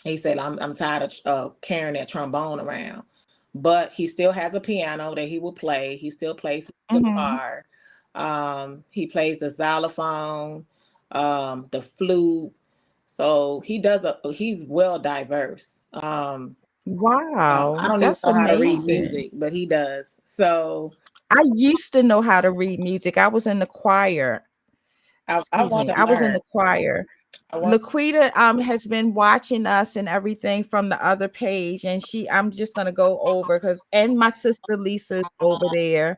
He said, I'm tired of carrying that trombone around. But he still has a piano that he will play. He still plays the Mhm. guitar. He plays the xylophone, the flute. So he's well diverse. I Wow, don't even that's know how to read amazing. music, but he does. So I used to know how to read music. I was in the choir. I Excuse want me. to I was in learn. the choir. I want. Laquita has been watching us and everything from the other page, and I'm just gonna go over because and my sister Lisa's over there.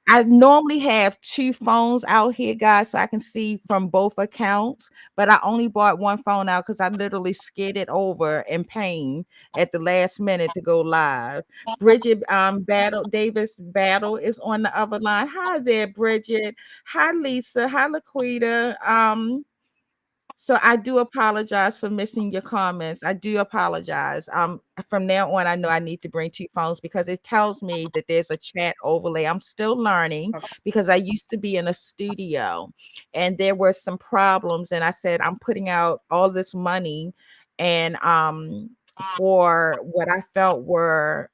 I normally have two phones out here, guys, so I can see from both accounts. But I only bought one phone out because I literally skidded over in pain at the last minute to go live. Bridget Battle is on the other line. Hi there, Bridget. Hi, Lisa. Hi, Laquita. So I do apologize for missing your comments. I do apologize. From now on, I know I need to bring two phones because it tells me that there's a chat overlay. I'm still learning Okay. because I used to be in a studio and there were some problems. And I said, I'm putting out all this money and for what I felt were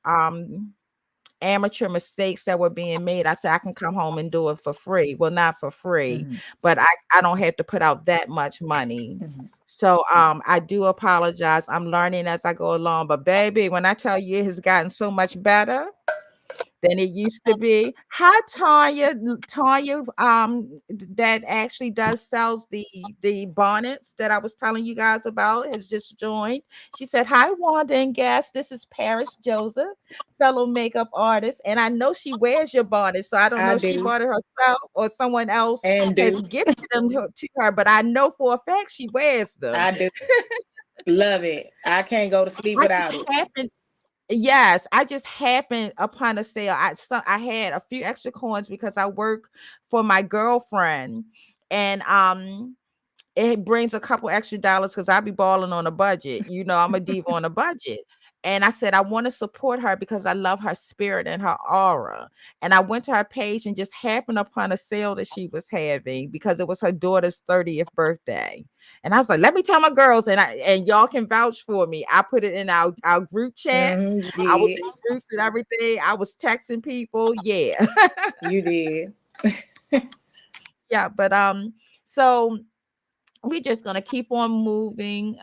amateur mistakes that were being made. I said I can come home and do it for free. Well, not for free, Mhm, but I don't have to put out that much money. mhm. So I do apologize. I'm learning as I go along. But baby, when I tell you it has gotten so much better, than it used to be. Hi, Tanya. Tanya, that actually does sells the bonnets that I was telling you guys about, has just joined. She said, "Hi, Wanda and guests. This is Paris Joseph, fellow makeup artist, and I know she wears your bonnet. So I don't know I if she do bought it herself or someone else and has do. gifted them to her, but I know for a fact she wears them." I do love it. I can't go to sleep I just without it. happened Yes, I just happened upon a sale. I had a few extra coins because I work for my girlfriend, and it brings a couple extra dollars because I be balling on a budget. You know, I'm a diva on a budget. And I said, I want to support her because I love her spirit and her aura. And I went to her page and just happened upon a sale that she was having because it was her daughter's 30th birthday. And I was like, let me tell my girls, and y'all can vouch for me. I put it in our group chats. You I was did. in groups and everything. I was texting people. Yeah. You did. Yeah. But so we're just gonna keep on moving.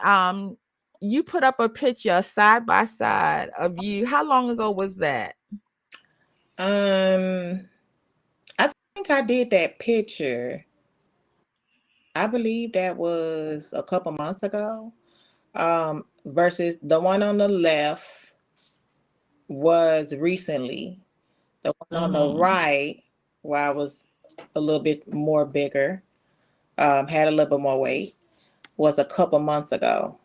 You put up a picture side by side of you. How long ago was that? Um, I think I did that picture. I believe that was a couple months ago. Versus the one on the left was recently. The one on the Mm-hmm. right, where I was a little bit more bigger, had a little bit more weight, was a couple months ago.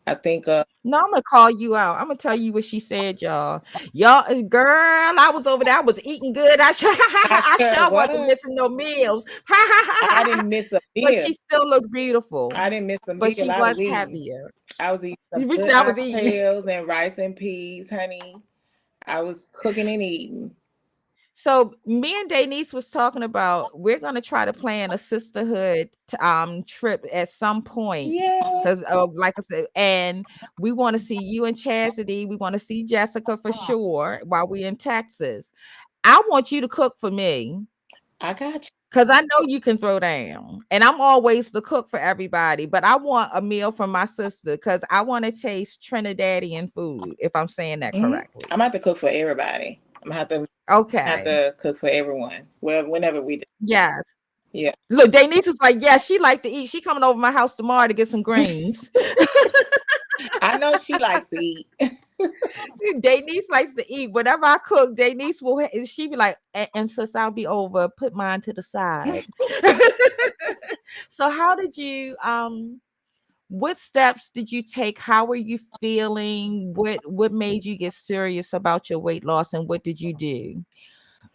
I think No, I'm gonna call you out. I'm gonna tell you what she said, y'all. Y'all, girl, I was over there. I was eating good. I I sure sure wasn't was. missing no meals. I didn't miss a But she meal. still looked beautiful. I didn't miss a But meal. she I was was eating. heavier. I was eating some We good said I was eating. oxtails and rice and peas, honey. I was cooking and eating. So me and Denise was talking about we're gonna try to plan a sisterhood trip at some point Yeah, because like I said, and we want to see you and Chastity. We want to see Jessica for sure while we in Texas. I want you to cook for me I got you. because I know you can throw down, and I'm always the cook for everybody. But I want a meal from my sister because I want to taste Trinidadian food. If I'm saying that correctly. I'm gonna have to cook for everybody. I'm gonna have Okay. to cook for everyone. Well, whenever we do. Yes. Yeah. Look, Denise is like, yeah, she like to eat. She coming over my house tomorrow to get some greens. I know she likes to eat. Denise likes to eat. Whatever I cook, Denise will. She be like, and since I'll be over, put mine to the side. So, how did you? What steps did you take? How were you feeling? What made you get serious about your weight loss, and what did you do?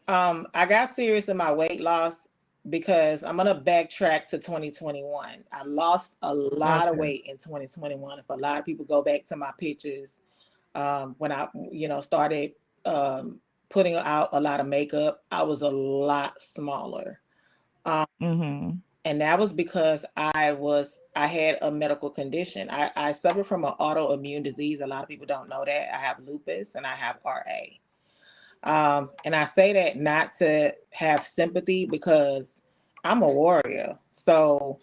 I got serious in my weight loss because I'm gonna backtrack to 2021. I lost a lot of Okay. weight in 2021. If a lot of people go back to my pictures, when I, started putting out a lot of makeup, I was a lot smaller. Um, Mm-hmm. and that was because I had a medical condition. I suffer from an autoimmune disease. A lot of people don't know that. I have lupus and I have RA. And I say that not to have sympathy because I'm a warrior. So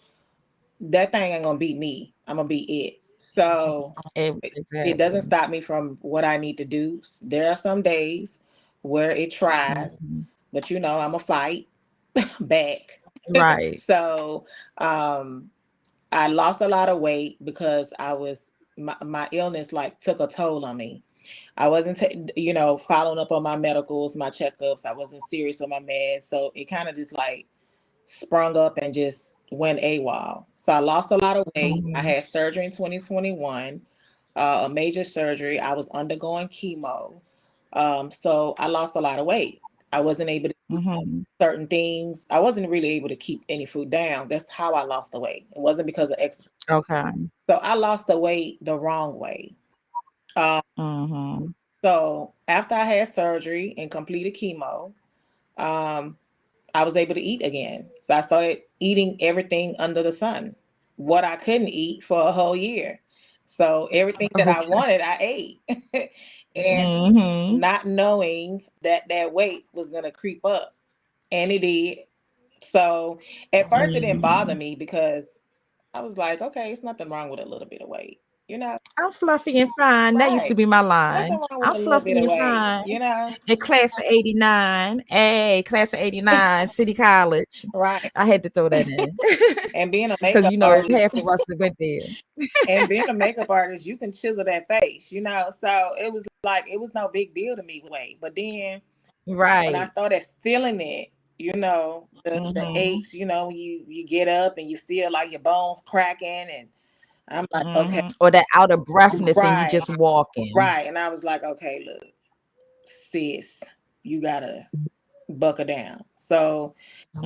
that thing ain't gonna beat me. I'm gonna beat it. So it doesn't Exactly. stop me from what I need to do. There are some days where it tries, Mhm. but I'm a fight back. Right. So I lost a lot of weight because my illness like took a toll on me. I wasn't, following up on my medicals, my checkups. I wasn't serious with my meds. So it kind of just like sprung up and just went AWOL. So I lost a lot of weight. I Mhm. had surgery in 2021, a major surgery. I was undergoing chemo. So I lost a lot of weight. I wasn't able to eat Mhm. certain things. I wasn't really able to keep any food down. That's how I lost the weight. It wasn't because of exercise. Okay. So I lost the weight the wrong way. Um, Mhm. so after I had surgery and completed chemo, um, I was able to eat again. So I started eating everything under the sun, what I couldn't eat for a whole year. So everything that I Okay. wanted, I ate. And Mhm. not knowing that that weight was going to creep up. And it did. So at first it didn't bother Mhm. me because I was like, okay, it's nothing wrong with a little bit of weight. you know. I'm fluffy and fine. That used to be Right. my Nothing line. wrong I'm with a little fluffy bit of and weight, fine. you know. In class of 89. Hey, class of 89, City College. Right. I had to throw that in. And being a Because makeup half artist, of us that went there. and being a makeup artist, you can chisel that face, you know. So it was like it was no big deal to me with weight. But then when I Right. started feeling it, you know, the Mm-hmm. aches, you know, you get up and you feel like your bones cracking, and I'm like, okay, Mm-hmm. Or that out of breathness and you right, just walking. right. And I was like, okay, look, sis, you gotta buckle down. So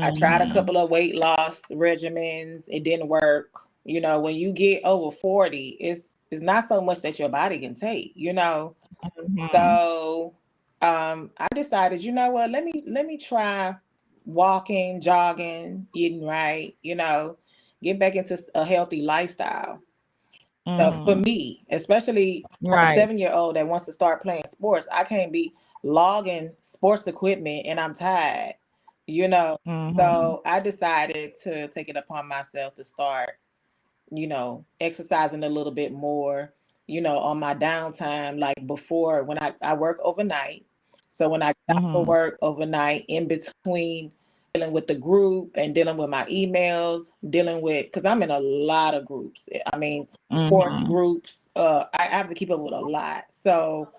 I tried a Mm-hmm. couple of weight loss regimens. It didn't work. You know, when you get over 40, it's not so much that your body can take, you know. Mm-hmm. So I decided, you know what, let me try walking, jogging, eating right, you know, get back into a healthy lifestyle. For Mm-hmm. me, especially I have a Right. 7-year old that wants to start playing sports. I can't be logging sports equipment and I'm tired, you know. Mm-hmm. So I decided to take it upon myself to start, you know, exercising a little bit more, you know, on my downtime, like before when I work overnight. So when I get out for Mm-hmm. work overnight, in between dealing with the group and dealing with my emails, dealing with, because I'm in a lot of groups. I mean, sports Mm-hmm. groups. I have to keep up with a lot. So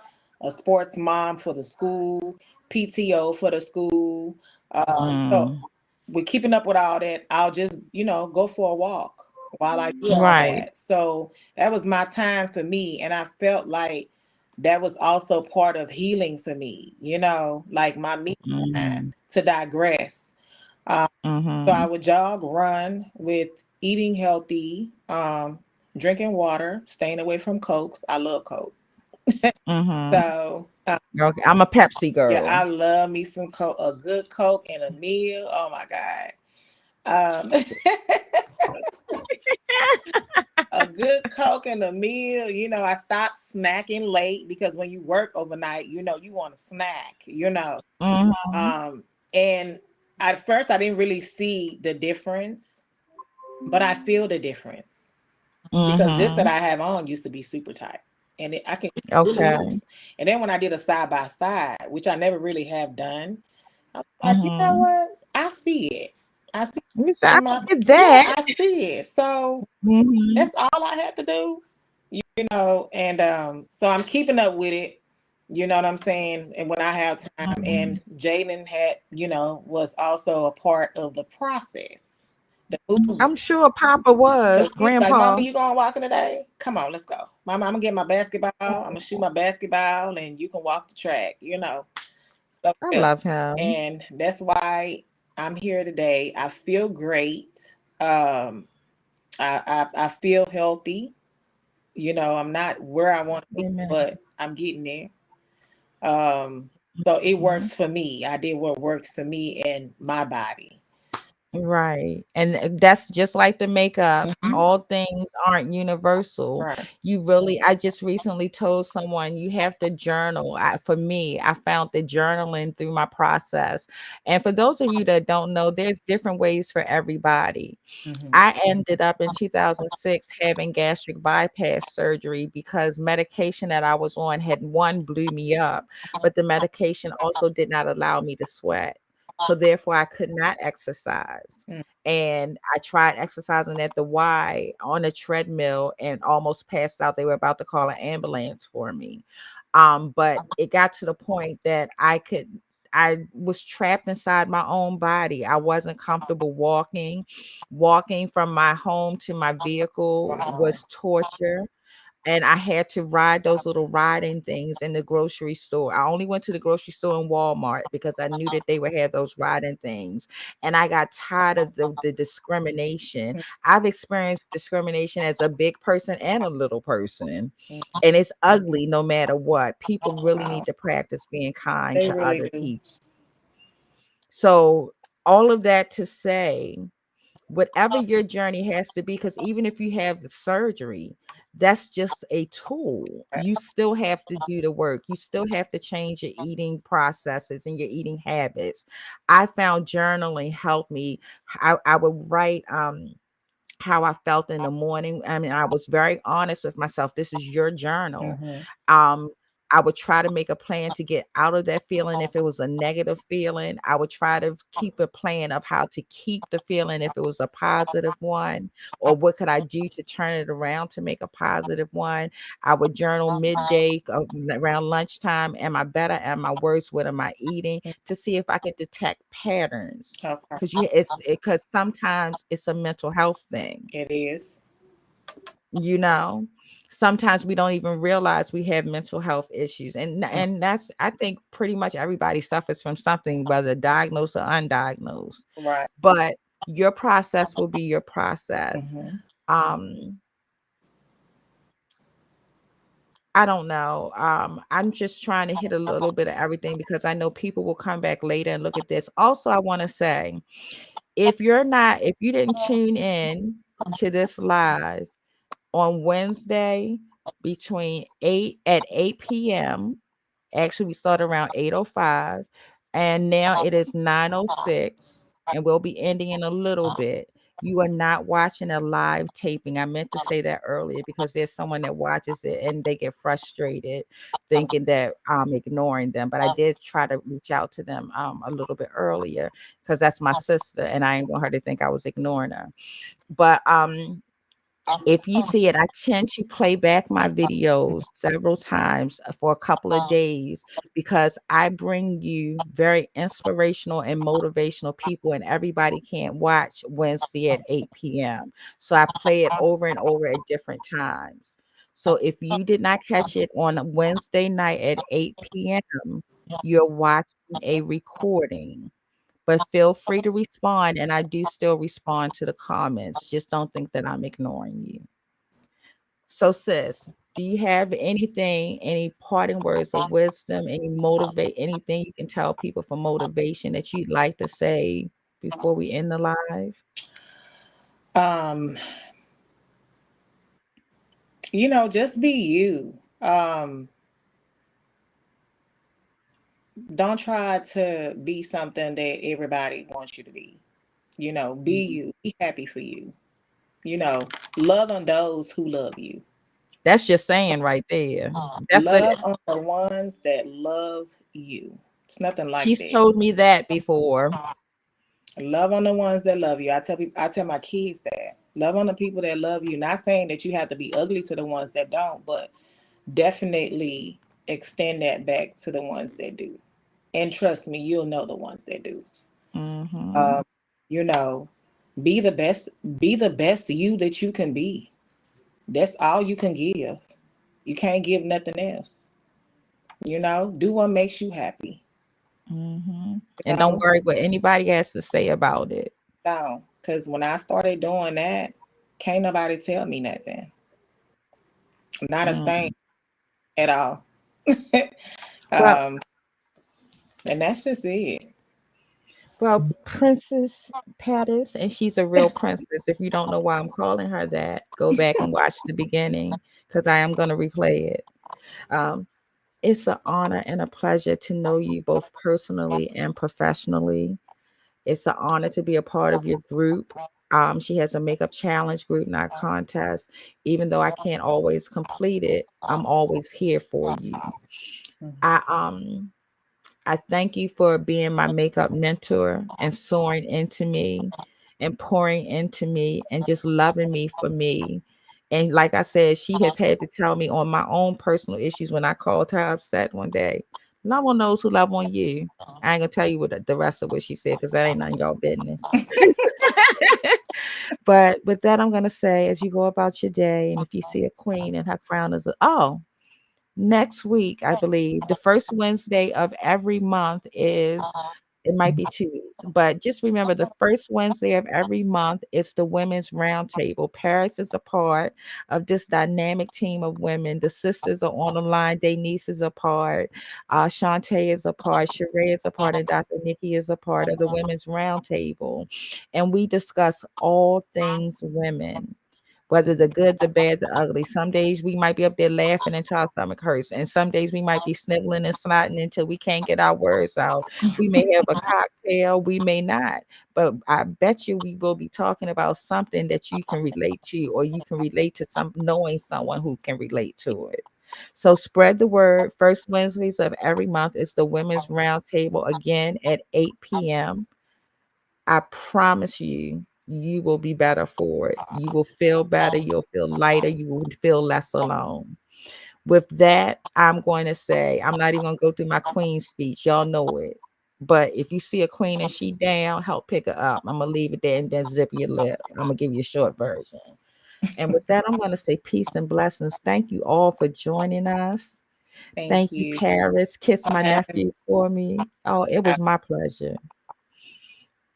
a sports mom for the school, PTO for the school. So Mm. with keeping up with all that, I'll just, you know, go for a walk while I do all Right. that. So that was my time for me. And I felt like that was also part of healing for me, you know, like my me time Mm-hmm. to digress. Um, so I Mm-hmm. would jog, run with eating healthy, drinking water, staying away from Cokes. I love Coke. Mm-hmm. So Okay. I'm a Pepsi yeah, I girl. love me some Coke, a good Coke and a meal. Oh my God. Um, a good Coke and a meal. You know, I stopped snacking late because when you work overnight, you know, you want to snack, you know. Mm-hmm. Um, and at first I didn't really see the difference, but I feel the difference because this that Mm-hmm. I have on used to be super tight and I can it's really Okay. loose. And then when I did a side by side, which I never really have done, I was like, you know Mm-hmm. what? I see it. I see You said it I in my, did yeah, that. I see it. So Mm-hmm. that's all I had to do, you know. And so I'm keeping up with it. You know what I'm saying? And when I have time, Mm-hmm. and Jaden had, you know, was also a part of the process, the movement. I'm sure Papa Because was, he was like, Mama, Grandpa. you going walking today? Come on, let's go. Mama, I'm gonna get my basketball. I'm gonna shoot my basketball and you can walk the track, you know. So I yeah. love him. And that's why I'm here today. I feel great. I feel healthy. You know, I'm not where I want to be, Amen. but I'm getting there. Um, so it Mhm. works for me. I did what worked for me and my body. Right. And that's just like the makeup. Mhm. All things aren't universal. Right. You really, I just recently told someone you have to journal. For me, I found the journaling through my process. And for those of you that don't know, there's different ways for everybody. Mhm. I ended up in 2006 having gastric bypass surgery because medication that I was on had one blew me up, but the medication also did not allow me to sweat. So therefore I could not exercise. Mm. And I tried exercising at the Y on a treadmill and almost passed out. They were about to call an ambulance for me. But it got to the point that I was trapped inside my own body. I wasn't comfortable walking. Walking from my home to my vehicle Wow. was torture. And I had to ride those little riding things in the grocery store. I only went to the grocery store and Walmart because I knew that they would have those riding things. And I got tired of the discrimination. I've experienced discrimination as a big person and a little person. Mhm. And it's ugly no matter what. People really Wow. need to practice being kind They to really other do. people. So, all of that to say, whatever your journey has to be, because even if you have the surgery, that's just a tool. You still have to do the work. You still have to change your eating processes and your eating habits. I found journaling helped me. I would write how I felt in the morning. I mean, I was very honest with myself. This is your journal. Mm-hmm. Um, I would try to make a plan to get out of that feeling. If it was a negative feeling, I would try to keep a plan of how to keep the feeling if it was a positive one, or what could I do to turn it around to make a positive one. I would journal midday, around lunchtime. Am I better? Am I worse? What am I eating? To see if I could detect patterns. Okay. Because sometimes it's a mental health thing, It is. you know. Sometimes we don't even realize we have mental health issues, and that's, I think, pretty much everybody suffers from something, whether diagnosed or undiagnosed. Right. But your process will be your process. Mm-hmm. um I don't know. I'm just trying to hit a little bit of everything because I know people will come back later and look at this. Also, I want to say, if you didn't tune in to this live on Wednesday between 8 p.m. Actually, we started around 8:05, and now it is 9:06, and we'll be ending in a little bit. You are not watching a live taping. I meant to say that earlier because there's someone that watches it and they get frustrated thinking that I'm ignoring them. But I did try to reach out to them a little bit earlier because that's my sister, and I didn't want her to think I was ignoring her. But if you see it, I tend to play back my videos several times for a couple of days because I bring you very inspirational and motivational people, and everybody can't watch Wednesday at 8 p.m. So I play it over and over at different times. So if you did not catch it on a Wednesday night at 8 p.m., you're watching a recording. But feel free to respond, and I do still respond to the comments. Just don't think that I'm ignoring you. So, sis, do you have anything, any parting words of wisdom, anything you can tell people for motivation that you'd like to say before we end the live? Um, just be you. Don't try to be something that everybody wants you to be. Be Mhm. you. Be happy for you. You know, love on those who love you. That's just saying right there. That's it. Love on the ones that love you. It's nothing like She's that. told me that before. Love on the ones that love you. I tell my kids that. Love on the people that love you. Not saying that you have to be ugly to the ones that don't, but definitely extend that back to the ones that do. And trust me, you'll know the ones that do. Hmm. Um, you know, be the best, be the best you that you can be. That's all you can give. You can't give nothing else. Do what makes you happy. Hmm. You And don't know, worry what anybody has to say about it. no, because when I started doing that, can't nobody tell me nothing. Not a thing Mm. at all. Well, um, and that's just it. Princess Pattis, and she's a real princess. If you don't know why I'm calling her that, go back and watch the beginning because I am going to replay it. Um, it's an honor and a pleasure to know you both personally and professionally. It's an honor to be a part of your group. She has a makeup challenge group, not contest. Even though I can't always complete it, I'm always here for you. I I thank you for being my makeup mentor and soaring into me and pouring into me and just loving me for me. And like I said, she has had to tell me on my own personal issues when I called her upset one day. Love on those who love on you. I ain't gonna tell you what the rest of what she said because that ain't none of y'all business. But with that, I'm gonna say, as you go about your day, and if you see a queen and her crown is next week, I believe, the first Wednesday of every month is, it might be 2 weeks, but just remember the first Wednesday of every month is the Women's Roundtable. Paris is a part of this dynamic team of women. The sisters are on the line. Denise is a part. Shantae is a part. Sheree is a part. And Dr. Nikki is a part of the Women's Roundtable. And we discuss all things women. whether the good, the bad, the ugly. Some days we might be up there laughing until our stomach hurts, and some days we might be sniveling and snotting until we can't get our words out. We may have a cocktail, we may not, but I bet you we will be talking about something that you can relate to, or you can relate to some knowing someone who can relate to it. So spread the word. First Wednesdays of every month is the Women's Roundtable again at 8 p.m. I promise you, you will be better for it. You will feel better. You'll feel lighter. You will feel less alone. With that, I'm going to say, I'm not even going to go through my queen speech. Y'all know it. But if you see a queen and she down, help pick her up. I'm going to leave it there and then zip your lip. I'm going to give you a short version. And with that, I'm going to say peace and blessings. Thank you all for joining us. Thank Thank you, you Paris. Kiss for my having nephew for me. Oh, it me. was my pleasure.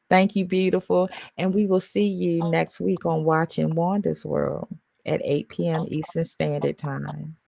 Thank you, beautiful. And we will see you next week on Watching Wanda's World at 8 p.m. Eastern Standard Time.